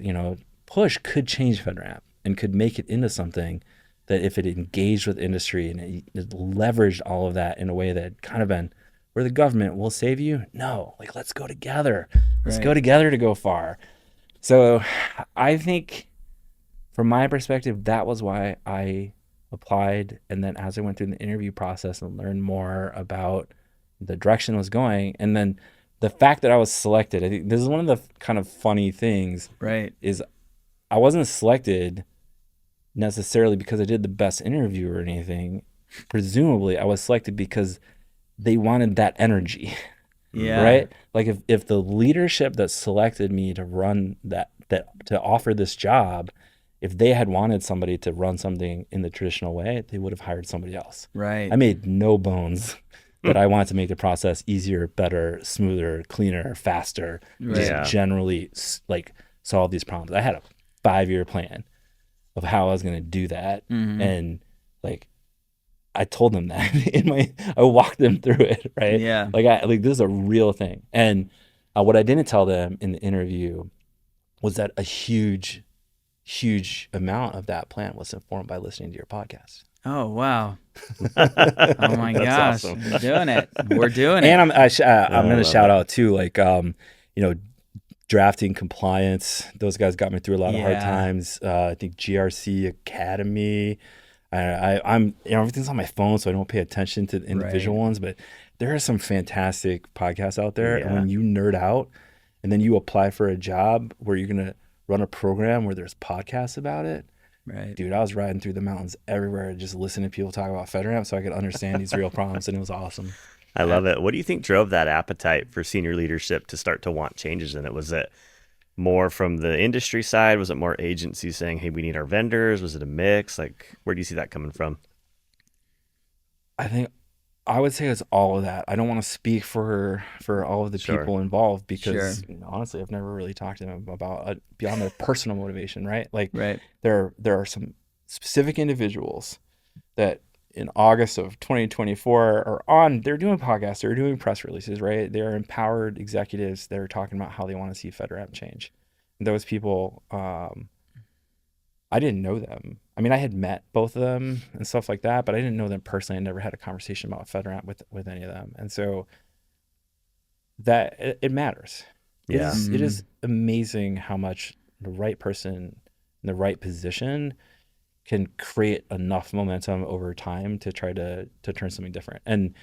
Speaker 1: push could change FedRAMP and could make it into something that, if it engaged with industry and it leveraged all of that in a way that kind of been, where the government will save you. No, like, let's go together. Let's go together to go far. So I think, from my perspective, that was why I applied. And then as I went through the interview process and learned more about the direction I was going, and then the fact that I was selected, I think this is one of the kind of funny things,
Speaker 2: right?
Speaker 1: Is I wasn't selected necessarily because I did the best interview or anything. Presumably I was selected because they wanted that energy.
Speaker 2: Yeah.
Speaker 1: Right? Like, if the leadership that selected me to run that to offer this job, if they had wanted somebody to run something in the traditional way, they would have hired somebody else.
Speaker 2: Right.
Speaker 1: I made no bones that I wanted to make the process easier, better, smoother, cleaner, faster, just generally like solve these problems. I had a 5-year plan of how I was going to do that. And like, I told them that I walked them through it, right?
Speaker 2: Yeah.
Speaker 1: Like this is a real thing. And what I didn't tell them in the interview was that a huge amount of that plan was informed by listening to your podcast.
Speaker 2: Oh, wow. Oh my gosh.
Speaker 3: awesome.
Speaker 2: We're doing it. We're doing it.
Speaker 1: And I'm going to
Speaker 3: love
Speaker 1: shout
Speaker 3: it.
Speaker 1: out too, like, drafting compliance. Those guys got me through a lot of hard times. I think GRC Academy. I'm everything's on my phone, so I don't pay attention to the individual ones. But there are some fantastic podcasts out there, and when you nerd out, and then you apply for a job where you're gonna run a program where there's podcasts about it.
Speaker 2: Right.
Speaker 1: Dude, I was riding through the mountains everywhere, just listening to people talk about FedRAMP, so I could understand these real problems, and it was awesome.
Speaker 3: I love it. What do you think drove that appetite for senior leadership to start to want changes in it? Was it more from the industry side? Was it more agencies saying, hey, we need our vendors? Was it a mix? Like, where do you see that coming from?
Speaker 1: I would say it's all of that. I don't want to speak for all of the people involved because honestly, I've never really talked to them about beyond their personal motivation, right? Like there are some specific individuals that in August of 2024 they're doing podcasts, they're doing press releases, right? They're empowered executives that are talking about how they want to see FedRAMP change. And those people, I didn't know them. I mean, I had met both of them and stuff like that, but I didn't know them personally. I never had a conversation about FedRAMP with any of them. And so that it matters.
Speaker 3: Yeah.
Speaker 1: It is amazing how much the right person in the right position can create enough momentum over time to try to turn something different. And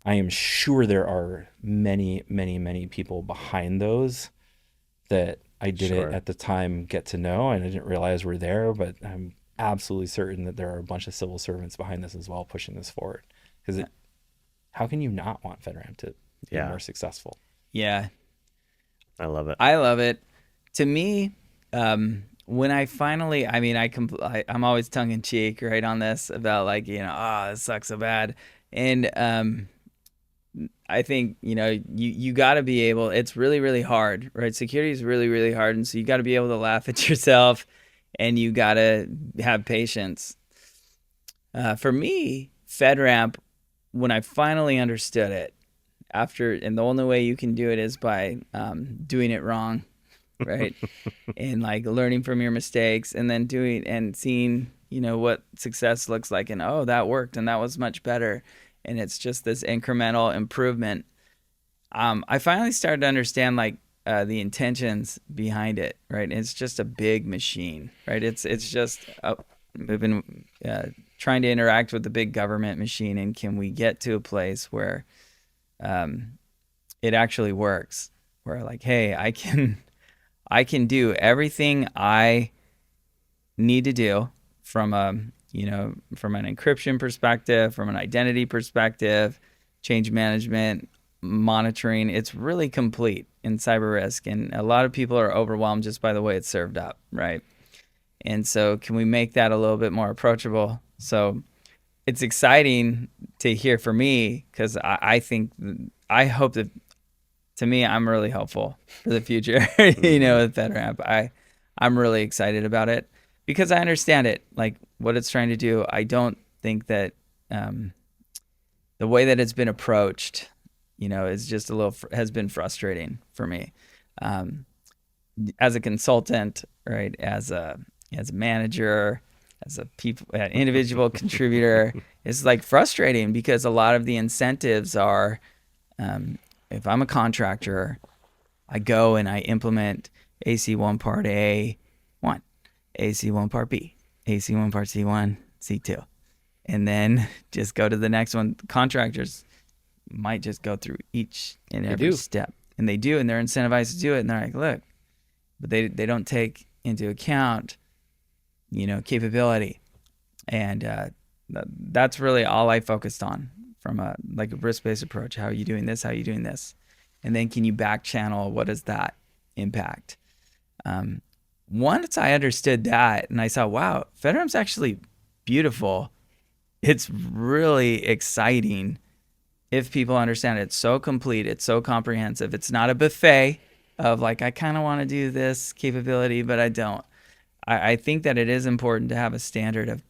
Speaker 1: I am sure there are many, many, many people behind those that I didn't at the time get to know and I didn't realize were there, but I'm absolutely certain that there are a bunch of civil servants behind this as well pushing this forward. Because how can you not want FedRAMP to be more successful?
Speaker 2: Yeah.
Speaker 3: I love it.
Speaker 2: I love it. To me, when I finally, I mean, I'm always tongue in cheek, right, on this about like, this sucks so bad. And I think, you got to be able, it's really, really hard, right? Security is really, really hard. And so you got to be able to laugh at yourself and you got to have patience. For me, FedRAMP, when I finally understood it, and the only way you can do it is by doing it wrong. Right. And like learning from your mistakes and then seeing, what success looks like and, oh, that worked and that was much better. And it's just this incremental improvement. I finally started to understand like the intentions behind it. Right. It's just a big machine. Right. It's just we've been trying to interact with the big government machine. And can we get to a place where it actually works? Where like, hey, I can do everything I need to do from from an encryption perspective, from an identity perspective, change management, monitoring. It's really complete in cyber risk. And a lot of people are overwhelmed just by the way it's served up, right? And so can we make that a little bit more approachable? So it's exciting to hear for me because I hope that, to me, I'm really hopeful for the future, with FedRAMP. I'm really excited about it because I understand it, like what it's trying to do. I don't think that the way that it's been approached, is just has been frustrating for me. As a consultant, right, as a manager, as an individual contributor, it's like frustrating because a lot of the incentives are, if I'm a contractor, I go and I implement AC1 Part A1, AC1 Part B, AC1 Part C1, C2, and then just go to the next one. Contractors might just go through each and every step, and they do, and they're incentivized to do it, and they're like, look, but they don't take into account, capability, and that's really all I focused on. From a risk-based approach, how are you doing this? How are you doing this? And then can you back channel? What does that impact? Once I understood that and I saw, wow, FedRAMP's actually beautiful. It's really exciting if people understand it. It's so complete. It's so comprehensive. It's not a buffet of like, I kind of want to do this capability, but I don't. I think that it is important to have a standard of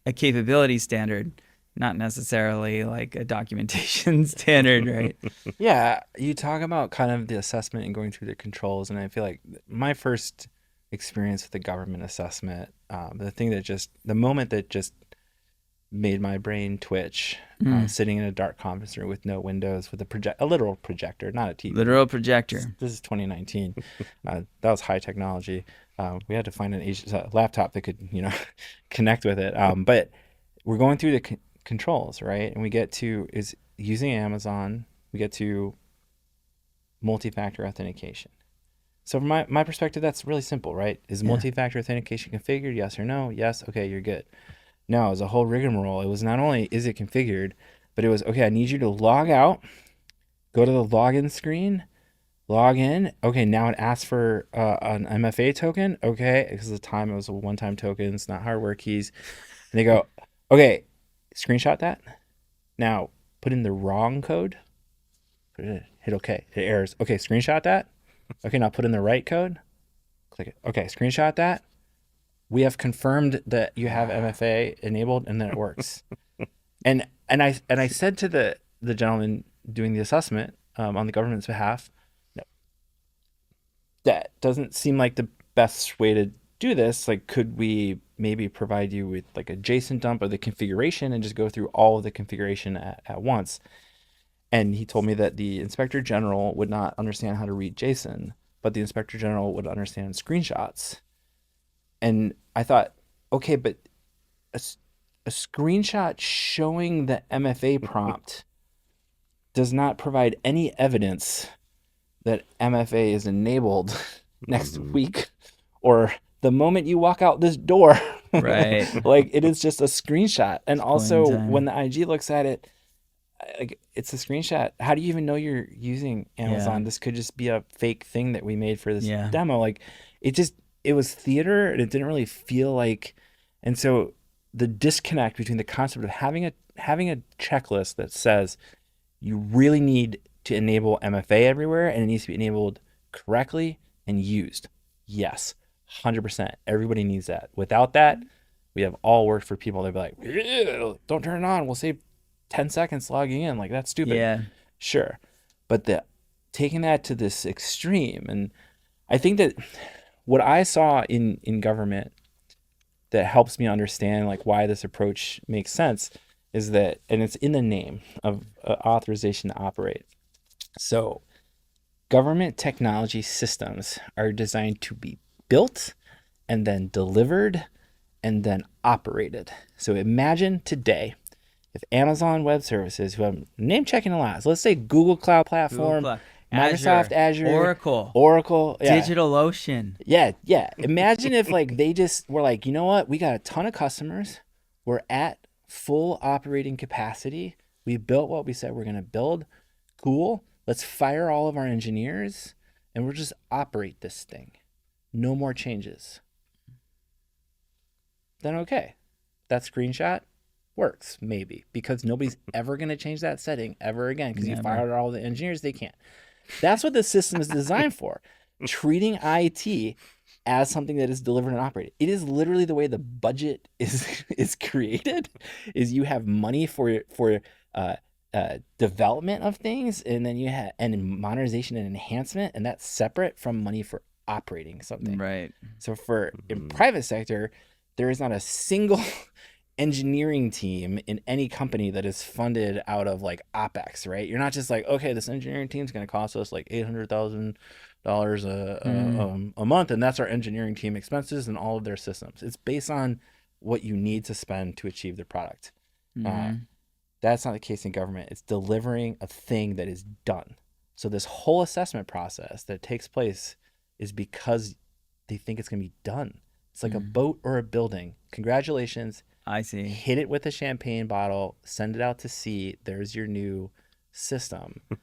Speaker 2: a capability standard not necessarily like a documentation standard, right?
Speaker 1: Yeah, you talk about kind of the assessment and going through the controls, and I feel like my first experience with the government assessment, the moment that just made my brain twitch, sitting in a dark conference room with no windows, with a literal projector, not a TV.
Speaker 2: Literal projector.
Speaker 1: This is 2019. That was high technology. We had to find a laptop that could, connect with it. But we're going through the controls, right? And we get to is using Amazon. We get to multi-factor authentication. So from my perspective, that's really simple, right? Is multi-factor authentication configured? Yes or no? Yes. Okay, you're good. No, it was a whole rigmarole. It was not only is it configured, but it was, okay, I need you to log out, go to the login screen, log in. Okay, now it asks for an MFA token. Okay, because at the time it was a one-time token. It's not hardware keys. And they go, okay, screenshot that. Now put in the wrong code. Hit OK. It errors. Okay, screenshot that. Okay, now put in the right code. Click it. Okay, screenshot that. We have confirmed that you have MFA enabled and that it works. and I said to the gentleman doing the assessment on the government's behalf, no, that doesn't seem like the best way to do this. Like, could we maybe provide you with like a JSON dump of the configuration and just go through all of the configuration at once? And he told me that the Inspector General would not understand how to read JSON, but the Inspector General would understand screenshots. And I thought, okay, but a screenshot showing the MFA prompt does not provide any evidence that MFA is enabled next week or the moment you walk out this door.
Speaker 2: Right.
Speaker 1: Like, it is just a screenshot. And also, when the IG looks at it, like, it's a screenshot. How do you even know you're using Amazon? This could just be a fake thing that we made for this demo. Like, it was theater, and it didn't really feel like. And so the disconnect between the concept of having a checklist that says you really need to enable MFA everywhere, and it needs to be enabled correctly and used. Yes, 100%. Everybody needs that. Without that, we have all worked for people. They'd be like, don't turn it on. We'll save 10 seconds logging in. Like, that's stupid.
Speaker 2: Yeah.
Speaker 1: Sure. But taking that to this extreme, and I think that what I saw in government that helps me understand like why this approach makes sense is that, and it's in the name of authorization to operate. So government technology systems are designed to be built and then delivered and then operated. So imagine today, if Amazon Web Services, who I'm name checking a lot, so let's say Google Cloud Platform, Microsoft Azure, Oracle,
Speaker 2: DigitalOcean.
Speaker 1: Yeah. Imagine if like they just were like, you know what? We got a ton of customers. We're at full operating capacity. We built what we said we're going to build. Cool. Let's fire all of our engineers and we'll just operate this thing. No more changes. Then okay. That screenshot works, maybe, because nobody's ever going to change that setting ever again because you fired all the engineers. They can't. That's what the system is designed for. Treating IT as something that is delivered and operated. It is literally the way the budget is created. Is you have money for development of things, and then you have modernization and enhancement, and that's separate from money for operating something.
Speaker 2: Right.
Speaker 1: So in private sector, there is not a single engineering team in any company that is funded out of like OpEx, right? You're not just like, okay, this engineering team is going to cost us like $800,000 a month, and that's our engineering team expenses and all of their systems. It's based on what you need to spend to achieve the product. That's not the case in government. It's delivering a thing that is done. So this whole assessment process that takes place is because they think it's going to be done. It's like a boat or a building. Congratulations.
Speaker 2: I see.
Speaker 1: Hit it with a champagne bottle, send it out to sea. There's your new system.
Speaker 2: It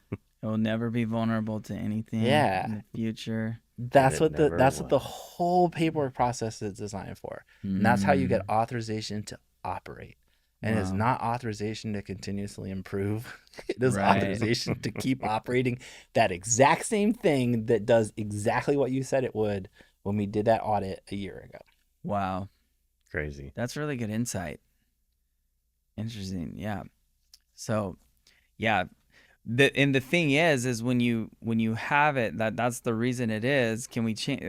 Speaker 2: will never be vulnerable to anything in the future.
Speaker 1: That's what the whole paperwork process is designed for. And that's how you get authorization to operate. And it's not authorization to continuously improve. It is authorization to keep operating that exact same thing that does exactly what you said it would when we did that audit a year ago.
Speaker 2: Wow.
Speaker 3: Crazy.
Speaker 2: That's really good insight. Interesting. Yeah. So, yeah. The thing is when you have it, that's the reason it is. Can we change?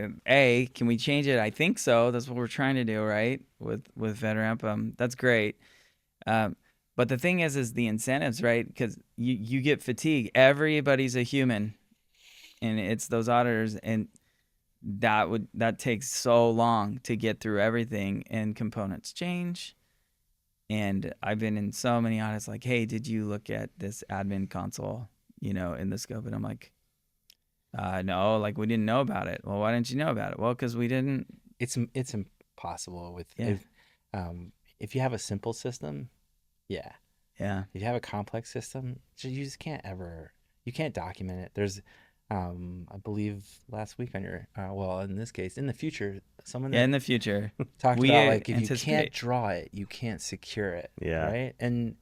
Speaker 2: Can we change it? I think so. That's what we're trying to do, right? With FedRAMP. That's great. But the thing is the incentives, right? Because you get fatigue. Everybody's a human, and it's those auditors, and that takes so long to get through everything, and components change. And I've been in so many audits like, hey, did you look at this admin console, in the scope? And I'm like, no, like we didn't know about it. Well, why didn't you know about it? Well, because we didn't.
Speaker 1: It's impossible with
Speaker 2: Yeah.
Speaker 1: if you have a simple system, yeah.
Speaker 2: Yeah.
Speaker 1: If you have a complex system, you just can't you can't document it. There's I believe last week on your well, in this case, in the future, someone
Speaker 2: in the future
Speaker 1: talked
Speaker 2: we
Speaker 1: about like if you
Speaker 2: anticipate.
Speaker 1: can't draw it, you can't secure it.
Speaker 3: Yeah.
Speaker 1: Right. And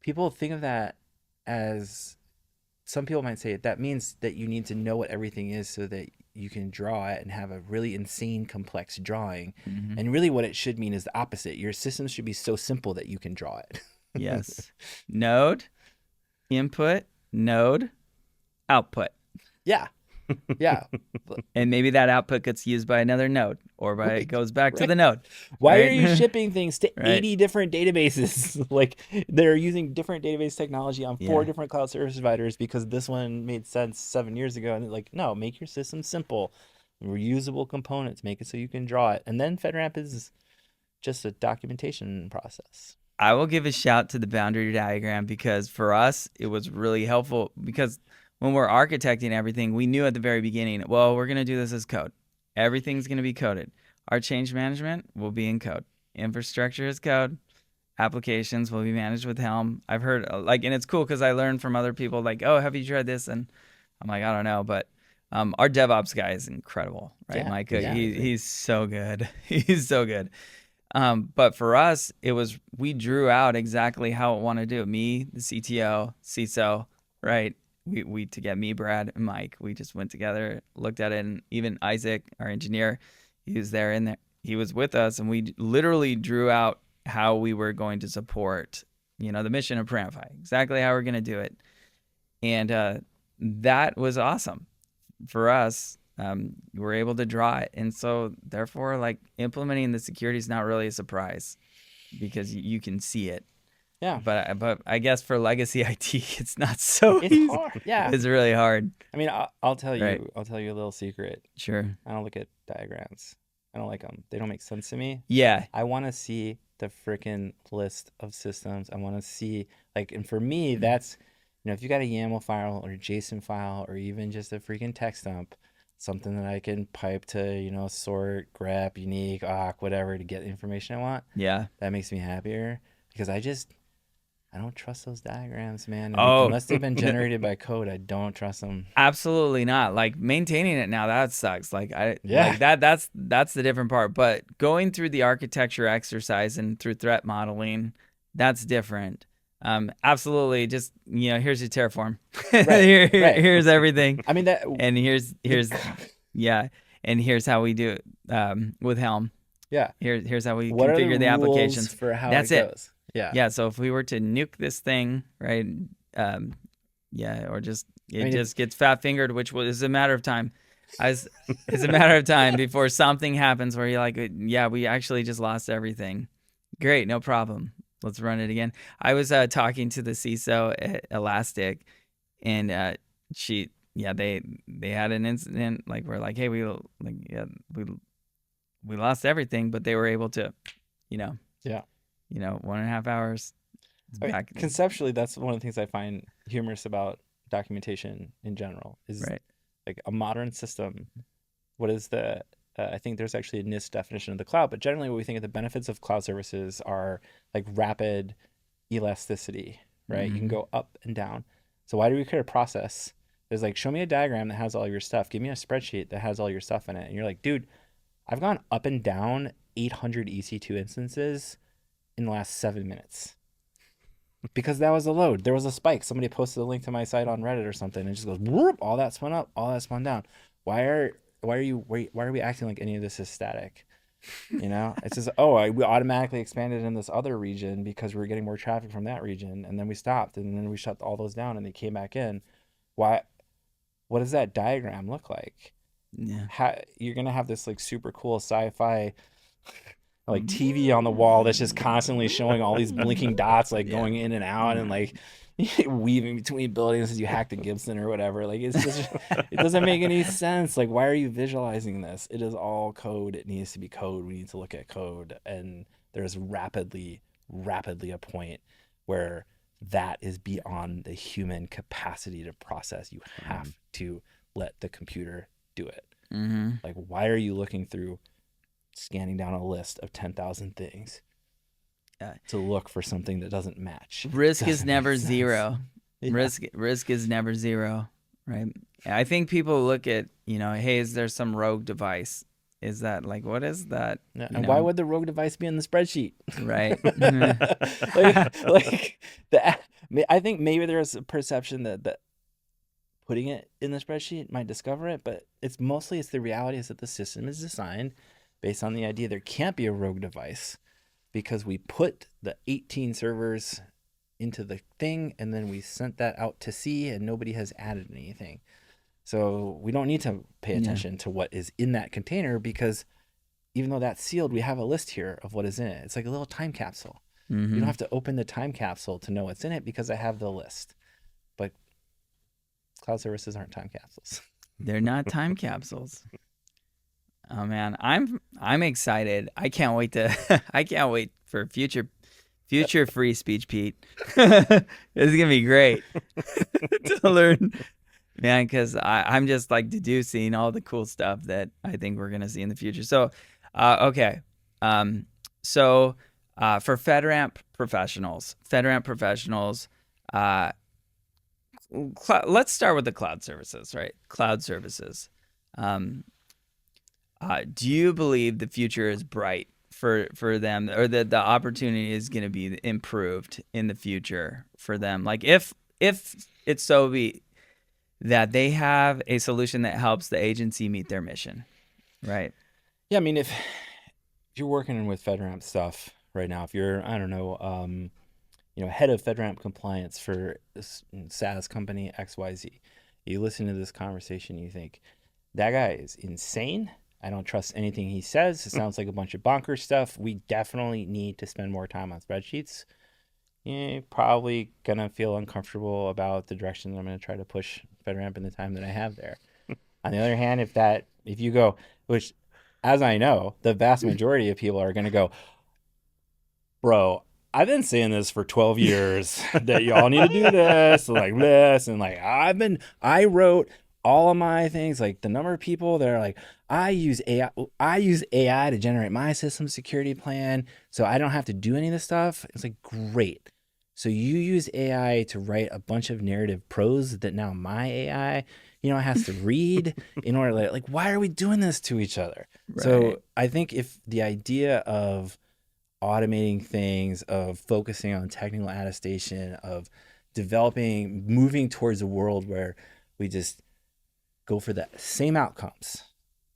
Speaker 1: people think of that as, some people might say that means that you need to know what everything is so that you can draw it and have a really insane complex drawing.
Speaker 2: Mhm.
Speaker 1: And really what it should mean is the opposite. Your system should be so simple that you can draw it.
Speaker 2: Yes. Node, input, node, output.
Speaker 1: Yeah. Yeah.
Speaker 2: And maybe that output gets used by another node, or it goes back to the node.
Speaker 1: Why
Speaker 2: right?
Speaker 1: are you shipping things to
Speaker 2: Right.
Speaker 1: 80 different databases? Like they're using different database technology on 4 different cloud service providers because this one made sense 7 years ago. And like, no, make your system simple, reusable components, make it so you can draw it. And then FedRAMP is just a documentation process.
Speaker 2: I will give a shout to the boundary diagram, because for us, it was really helpful, because when we're architecting everything, we knew at the very beginning, well, we're going to do this as code. Everything's going to be coded. Our change management will be in code. Infrastructure is code. Applications will be managed with Helm. I've heard and it's cool because I learned from other people like, oh, have you tried this? And I'm like, I don't know. But our DevOps guy is incredible, right,
Speaker 1: Yeah,
Speaker 2: Micah?
Speaker 1: yeah.
Speaker 2: He's so good. He's so good. But for us, we drew out exactly how it wanted to do it. Me, the CTO, CISO, right? We to get me, Brad, and Mike, we just went together, looked at it, and even Isaac, our engineer, he was there he was with us, and we literally drew out how we were going to support, the mission of Paramify, exactly how we're going to do it. And that was awesome for us. We were able to draw it. And so therefore, like, implementing the security is not really a surprise because you can see it.
Speaker 1: Yeah.
Speaker 2: But I guess for legacy IT, it's not so easy.
Speaker 1: It's hard. Yeah.
Speaker 2: It's really hard.
Speaker 1: I mean, I'll tell you,
Speaker 2: Right.
Speaker 1: I'll tell you a little secret.
Speaker 2: Sure.
Speaker 1: I don't look at diagrams. I don't like them. They don't make sense to me.
Speaker 2: Yeah.
Speaker 1: I want to see the freaking list of systems. I want to see, like, and for me, that's, if you got a YAML file or a JSON file or even just a freaking text dump, something that I can pipe to, sort, grep, unique, awk, whatever, to get the information I want.
Speaker 2: Yeah.
Speaker 1: That makes me happier because I don't trust those diagrams, man.
Speaker 2: Oh.
Speaker 1: Unless they've been generated by code, I don't trust them.
Speaker 2: Absolutely not. Like, maintaining it now, that sucks. Like,
Speaker 1: Yeah.
Speaker 2: that's the different part. But going through the architecture exercise and through threat modeling, that's different. Absolutely. Just, here's your Terraform.
Speaker 1: Right, right.
Speaker 2: Here's everything.
Speaker 1: I mean, that.
Speaker 2: And here's yeah. And here's how we do it or Helm.
Speaker 1: Yeah.
Speaker 2: Here's how we
Speaker 1: What are
Speaker 2: configure the
Speaker 1: rules
Speaker 2: applications.
Speaker 1: for how
Speaker 2: That's
Speaker 1: it
Speaker 2: it.
Speaker 1: goes? Yeah.
Speaker 2: Yeah. So if we were to nuke this thing, right? Or just just gets fat fingered, which is a matter of time. It's a matter of time before something happens where you're like, yeah, we actually just lost everything. Great, no problem. Let's run it again. I was talking to the CISO at Elastic, and they had an incident, like, we're like, hey, we lost everything, but they were able to, 1.5 hours.
Speaker 1: I mean,
Speaker 2: Back.
Speaker 1: conceptually, that's one of the things I find humorous about documentation in general is
Speaker 2: Right.
Speaker 1: like a modern system. What is I think there's actually a NIST definition of the cloud, but generally what we think of the benefits of cloud services are like rapid elasticity, right? You can go up and down. So why do we create a process? There's like, show me a diagram that has all your stuff. Give me a spreadsheet that has all your stuff in it. And you're like, dude, I've gone up and down 800 EC2 instances in the last 7 minutes. Because that was a load. There was a spike. Somebody posted a link to my site on Reddit or something, and it just goes whoop, all that spun up, all that spun down. Why are we acting like any of this is static? It's just, we automatically expanded in this other region because we were getting more traffic from that region, and then we stopped, and then we shut all those down, and they came back in. Why? What does that diagram look like?
Speaker 2: Yeah.
Speaker 1: You're gonna have this like super cool sci-fi like TV on the wall that's just constantly showing all these blinking dots like going in and out and like weaving between buildings as you hack the Gibson or whatever. Like it's just it doesn't make any sense. Like, why are you visualizing this? It is all code. It needs to be code. We need to look at code, and there's rapidly a point where that is beyond the human capacity to process. You have to let the computer do it. Like, why are you looking through scanning down a list of 10,000 things to look for something that doesn't match?
Speaker 2: Risk is never zero. Risk is never zero, right? I think people look at, hey, is there some rogue device? Is that like, what is that?
Speaker 1: Yeah, and why would the rogue device be in the spreadsheet?
Speaker 2: Right.
Speaker 1: I think maybe there's a perception that putting it in the spreadsheet might discover it, but it's the reality is that the system is designed based on the idea there can't be a rogue device because we put the 18 servers into the thing and then we sent that out to sea and nobody has added anything. So we don't need to pay attention to what is in that container because even though that's sealed, we have a list here of what is in it. It's like a little time capsule. You don't have to open the time capsule to know what's in it because I have the list. But cloud services aren't time capsules.
Speaker 2: They're not time capsules. Oh man, I'm excited. I can't wait for future free speech, Pete. This is gonna be great to learn, man. Because I'm just like deducing all the cool stuff that I think we're gonna see in the future. So, okay, for FedRAMP professionals, let's start with the cloud services, right? Cloud services. Do you believe the future is bright for them, or that the opportunity is going to be improved in the future for them? Like if it's so be that they have a solution that helps the agency meet their mission, right?
Speaker 1: Yeah, I mean, if you're working with FedRAMP stuff right now, if you're, I don't know, head of FedRAMP compliance for this SaaS company XYZ, you listen to this conversation, you think, that guy is insane. I don't trust anything he says. It sounds like a bunch of bonkers stuff. We definitely need to spend more time on spreadsheets. You're probably going to feel uncomfortable about the direction that I'm going to try to push FedRAMP in the time that I have there. On the other hand, if you go, which as I know, the vast majority of people are going to go, bro, I've been saying this for 12 years that y'all need to do this and like this. And like, I wrote all of my things, like the number of people that are like, I use AI to generate my system security plan so I don't have to do any of this stuff. It's like, great. So you use AI to write a bunch of narrative prose that now my AI, has to read in order to like, why are we doing this to each other? Right. So I think if the idea of automating things, of focusing on technical attestation, of moving towards a world where we just go for the same outcomes.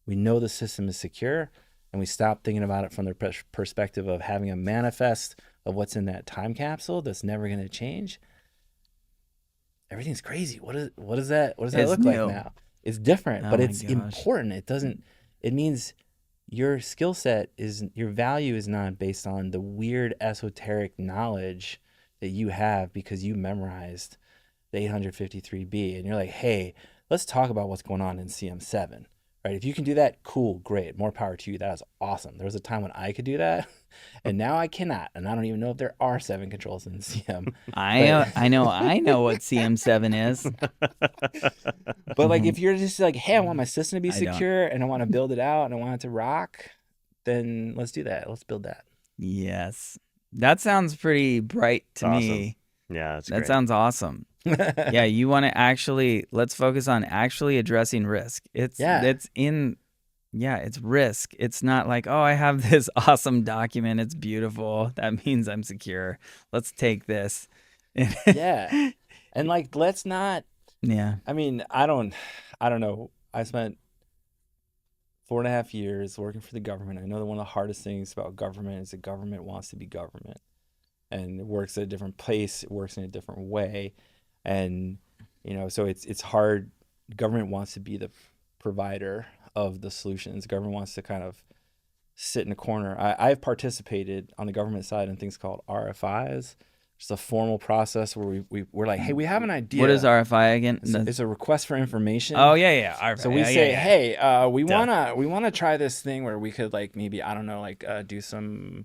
Speaker 1: We know the system is secure, and we stop thinking about it from the perspective of having a manifest of what's in that time capsule that's never going to change. Everything's crazy. What does that look like now? It's different, but it's important. It means your skill set your value is not based on the weird esoteric knowledge that you have because you memorized the 853B and you're like, hey, let's talk about what's going on in CM7, right? If you can do that, cool, great, more power to you. That is awesome. There was a time when I could do that, and now I cannot, and I don't even know if there are 7 controls in CM.
Speaker 2: I know what CM7 is.
Speaker 1: But like, if you're just like, hey, I want my system to be secure, and I want to build it out, and I want it to rock, then let's do that. Let's build that.
Speaker 2: Yes, that sounds pretty bright to me.
Speaker 3: Yeah, that's
Speaker 2: that
Speaker 3: great.
Speaker 2: Sounds awesome. Yeah, you want to let's focus on actually addressing risk. It's risk. It's not like, oh, I have this awesome document. It's beautiful. That means I'm secure. Let's take this.
Speaker 1: Yeah. And like, let's not,
Speaker 2: yeah.
Speaker 1: I mean, I don't know. I spent 4.5 years working for the government. I know that one of the hardest things about government is the government wants to be government, and it works at a different place. It works in a different way, and so it's hard. Government wants to be the provider of the solutions. Government wants to kind of sit in a corner. I've participated on the government side in things called RFIs. It's a formal process where we're like, hey, we have an idea.
Speaker 2: What is RFI again?
Speaker 1: It's a request for information.
Speaker 2: Oh yeah. RFI.
Speaker 1: So we say, hey, we wanna try this thing where we could like maybe do some.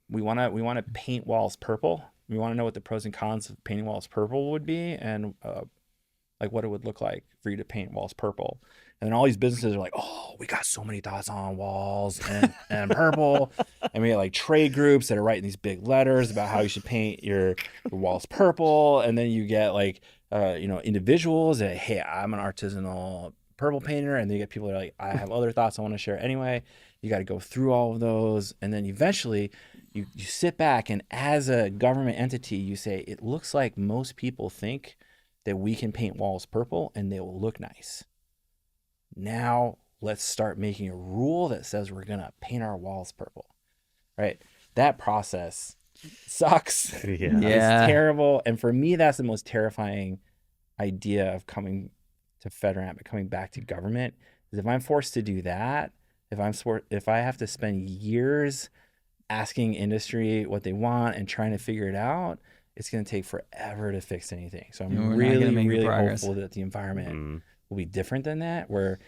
Speaker 1: We wanna paint walls purple. We want to know what the pros and cons of painting walls purple would be, and like what it would look like for you to paint walls purple. And then all these businesses are like, oh, we got so many thoughts on walls and purple. And we get like trade groups that are writing these big letters about how you should paint your walls purple. And then you get like, individuals that, hey, I'm an artisanal purple painter. And then you get people that are like, I have other thoughts I want to share anyway. You got to go through all of those. And then eventually you sit back, and as a government entity, you say, it looks like most people think that we can paint walls purple and they will look nice. Now let's start making a rule that says we're going to paint our walls purple, right? That process sucks.
Speaker 3: Yeah.
Speaker 1: It's terrible. And for me, that's the most terrifying idea of coming to FedRAMP and coming back to government, is if I'm forced to do that, if I have to spend years asking industry what they want and trying to figure it out, it's going to take forever to fix anything. So I'm really hopeful that the environment will be different than that, where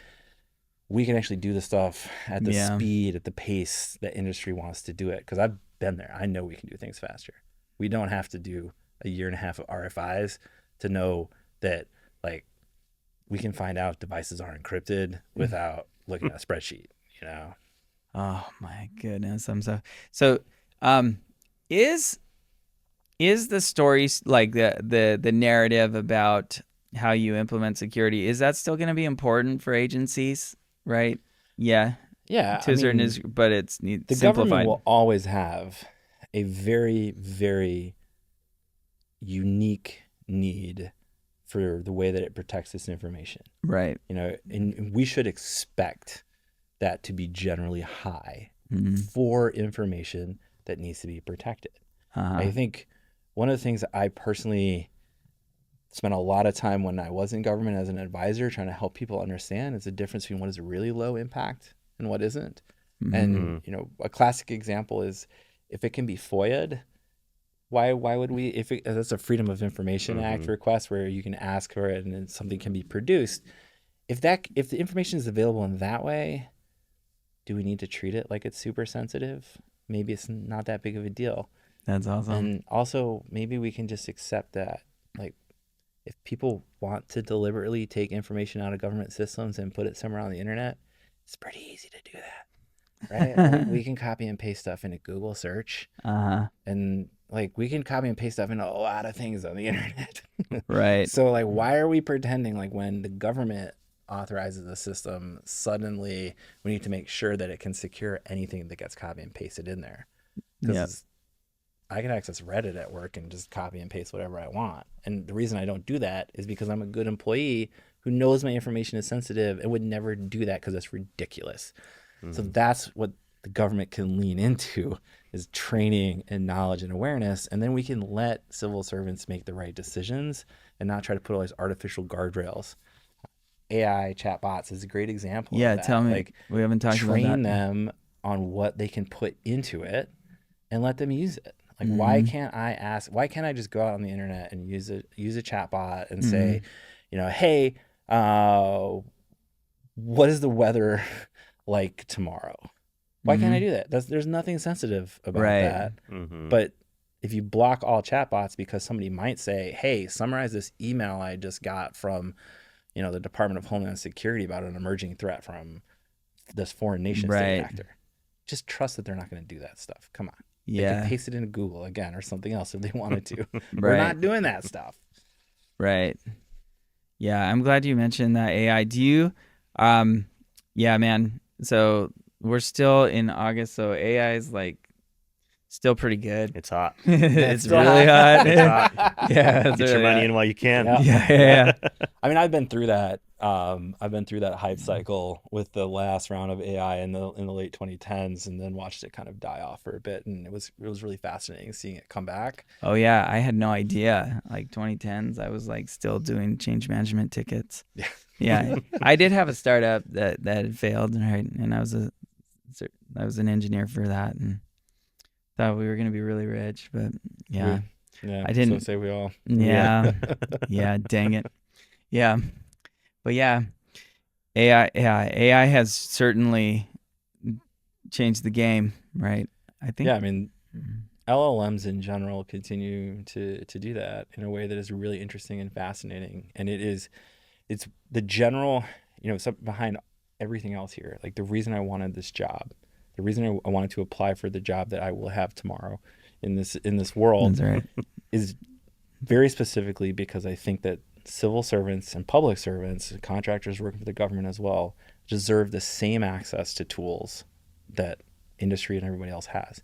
Speaker 1: we can actually do the stuff at the speed, at the pace that industry wants to do it. Because I've been there. I know we can do things faster. We don't have to do a 1.5 years of RFIs to know that, like, we can find out devices aren't encrypted without looking at a spreadsheet,
Speaker 2: Oh my goodness. Is the story, like the narrative about how you implement security, is that still going to be important for agencies, right? Yeah.
Speaker 1: But
Speaker 2: it's
Speaker 1: the
Speaker 2: simplified.
Speaker 1: Government will always have a very, very unique need for the way that it protects this information.
Speaker 2: Right.
Speaker 1: And we should expect that to be generally high for information that needs to be protected. I think one of the things that I personally spent a lot of time when I was in government as an advisor trying to help people understand is the difference between what is really low impact and what isn't. And, a classic example is if it can be FOIA'd, why would we, that's a Freedom of Information Act request where you can ask for it and then something can be produced. If the information is available in that way, do we need to treat it like it's super sensitive? Maybe it's not that big of a deal.
Speaker 2: That's awesome.
Speaker 1: And also maybe we can just accept that, like, if people want to deliberately take information out of government systems and put it somewhere on the internet, it's pretty easy to do that, right? we can copy and paste stuff into Google search, and like we can copy and paste stuff into a lot of things on the internet.
Speaker 2: Right.
Speaker 1: So like, why are we pretending like when the government authorizes the system, suddenly we need to make sure that it can secure anything that gets copy and pasted in there? Because I can access Reddit at work and just copy and paste whatever I want. And the reason I don't do that is because I'm a good employee who knows my information is sensitive and would never do that because that's ridiculous. So that's what the government can lean into, is training and knowledge and awareness. And then we can let civil servants make the right decisions and not try to put all these artificial guardrails. AI chatbots is a great example of that.
Speaker 2: Tell me.
Speaker 1: Like,
Speaker 2: we haven't talked about that.
Speaker 1: Train them on what they can put into it and let them use it. Like, why can't I just go out on the internet and use a chatbot and say, hey, what is the weather like tomorrow? Why can't I do that? There's nothing sensitive about that. But if you block all chatbots because somebody might say, hey, summarize this email I just got from, the Department of Homeland Security about an emerging threat from this foreign nation state actor. Just trust that they're not going to do that stuff. Come on. They can paste it into Google again or something else if they wanted to. We're not doing that stuff.
Speaker 2: Right. Yeah, I'm glad you mentioned that AI. Do you, man. So we're still in August, so AI is like Still pretty good.
Speaker 3: It's hot.
Speaker 2: It's
Speaker 1: still
Speaker 2: really hot.
Speaker 3: It's hot.
Speaker 2: Yeah, it's
Speaker 3: Get your
Speaker 2: really
Speaker 3: money
Speaker 2: hot.
Speaker 3: in while you can.
Speaker 2: Yeah.
Speaker 1: I mean, I've been through that. I've been through that hype cycle with the last round of AI in the late 2010s, and then watched it kind of die off for a bit, and it was really fascinating seeing it come back.
Speaker 2: Oh yeah, I had no idea. Like 2010s, I was like still doing change management tickets.
Speaker 1: Yeah.
Speaker 2: Yeah, I did have a startup that had failed, right? And I was an engineer for that, and thought we were gonna be really rich, but yeah,
Speaker 1: Yeah,
Speaker 2: I didn't.
Speaker 1: So say we all.
Speaker 2: Yeah, yeah, dang it. Yeah, but yeah, AI has certainly changed the game, right? I think.
Speaker 1: Yeah, I mean, LLMs in general continue to do that in a way that is really interesting and fascinating, and it's the general, behind everything else here. Like the reason I wanted this job, the reason I wanted to apply for the job that I will have tomorrow in this world,
Speaker 2: That's right.
Speaker 1: is very specifically because I think that civil servants and public servants, contractors working for the government as well, deserve the same access to tools that industry and everybody else has.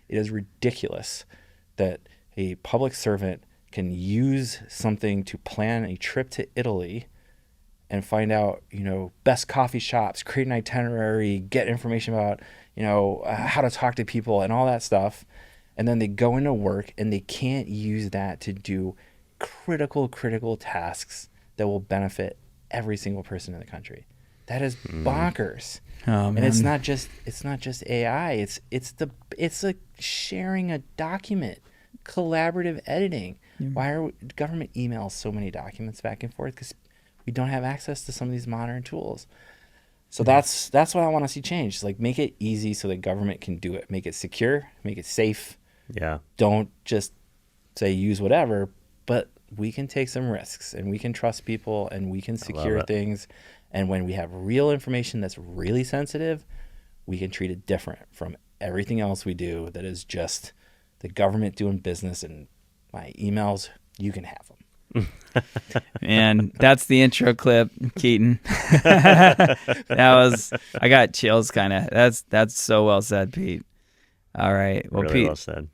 Speaker 1: It is ridiculous that a public servant can use something to plan a trip to Italy and find out, best coffee shops, create an itinerary, get information about, how to talk to people and all that stuff. And then they go into work and they can't use that to do critical tasks that will benefit every single person in the country. That is bonkers.
Speaker 2: Oh,
Speaker 1: and
Speaker 2: man.
Speaker 1: it's not just AI. It's like sharing a document, collaborative editing. Why are government emails so many documents back and forth? Because we don't have access to some of these modern tools. So that's what I want to see changed. Like make it easy so that government can do it. Make it secure. Make it safe.
Speaker 3: Yeah.
Speaker 1: Don't just say use whatever, but we can take some risks and we can trust people and we can secure things. And when we have real information that's really sensitive, we can treat it different from everything else we do that is just the government doing business, and my emails, you can have them.
Speaker 2: And that's the intro clip, Keaton. I got chills kind of. That's so well said, Pete. All right. Well,
Speaker 3: Really
Speaker 2: Pete,
Speaker 3: well said.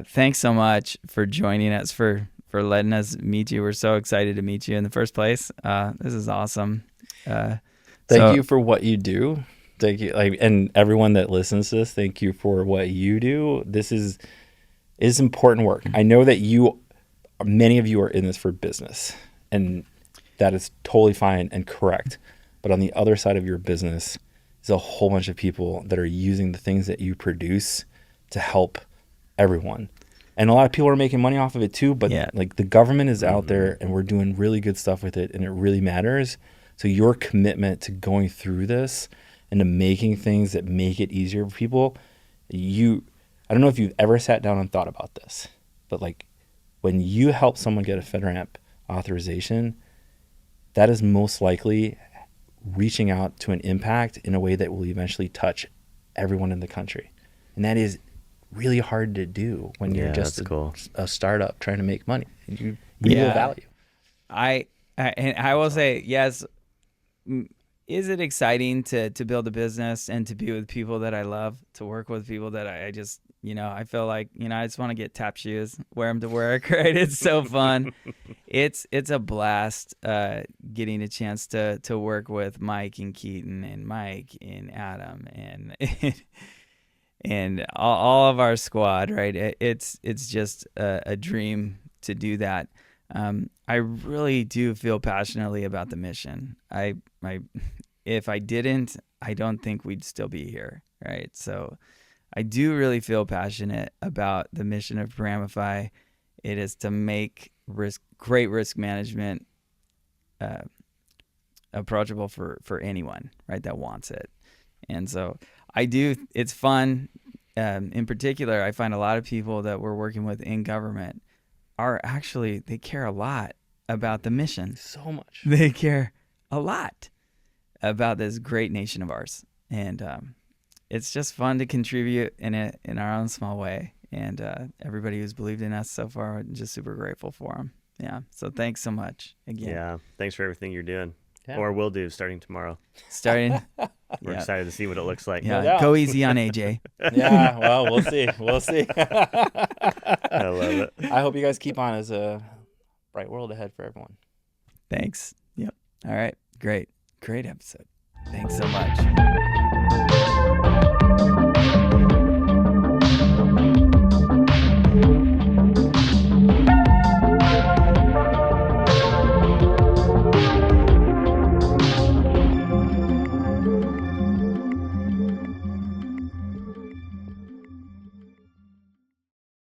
Speaker 2: Thanks so much for joining us, for letting us meet you. We're so excited to meet you in the first place. This is awesome.
Speaker 1: Thank you for what you do. Thank you, and everyone that listens to this. Thank you for what you do. This is important work. I know that many of you are in this for business, and that is totally fine and correct. But on the other side of your business is a whole bunch of people that are using the things that you produce to help everyone. And a lot of people are making money off of it too, but like the government is out there and we're doing really good stuff with it, and it really matters. So your commitment to going through this and to making things that make it easier for people, I don't know if you've ever sat down and thought about this, but like when you help someone get a FedRAMP authorization, that is most likely reaching out to an impact in a way that will eventually touch everyone in the country. And that is really hard to do when you're just a startup trying to make money and you real value.
Speaker 2: I will say, yes. Is it exciting to build a business and to be with people that I love, to work with people that I just, I feel like, I just want to get tap shoes, wear them to work, right? It's so fun. It's a blast getting a chance to work with Mike and Keaton and Mike and Adam and all of our squad, right? It's just a dream to do that. I really do feel passionately about the mission. If I didn't, I don't think we'd still be here, right? So I do really feel passionate about the mission of Paramify. It is to make great risk management approachable for anyone, right, that wants it. And so it's fun. In particular, I find a lot of people that we're working with in government they care a lot about the mission.
Speaker 1: So much.
Speaker 2: They care a lot about this great nation of ours. And it's just fun to contribute in our own small way. And everybody who's believed in us so far, I'm just super grateful for them. Yeah. So thanks so much again.
Speaker 3: Yeah. Thanks for everything you're doing.
Speaker 1: Yeah.
Speaker 3: Or will do starting tomorrow.
Speaker 2: Starting.
Speaker 3: We're
Speaker 2: Yeah.
Speaker 3: excited to see what it looks like.
Speaker 2: Yeah,
Speaker 1: doubt.
Speaker 2: go easy on AJ.
Speaker 1: Yeah, well, we'll see. We'll see.
Speaker 3: I love it.
Speaker 1: I hope you guys keep on as a bright world ahead for everyone.
Speaker 2: Thanks. Yep. All right. Great episode. Thanks so much.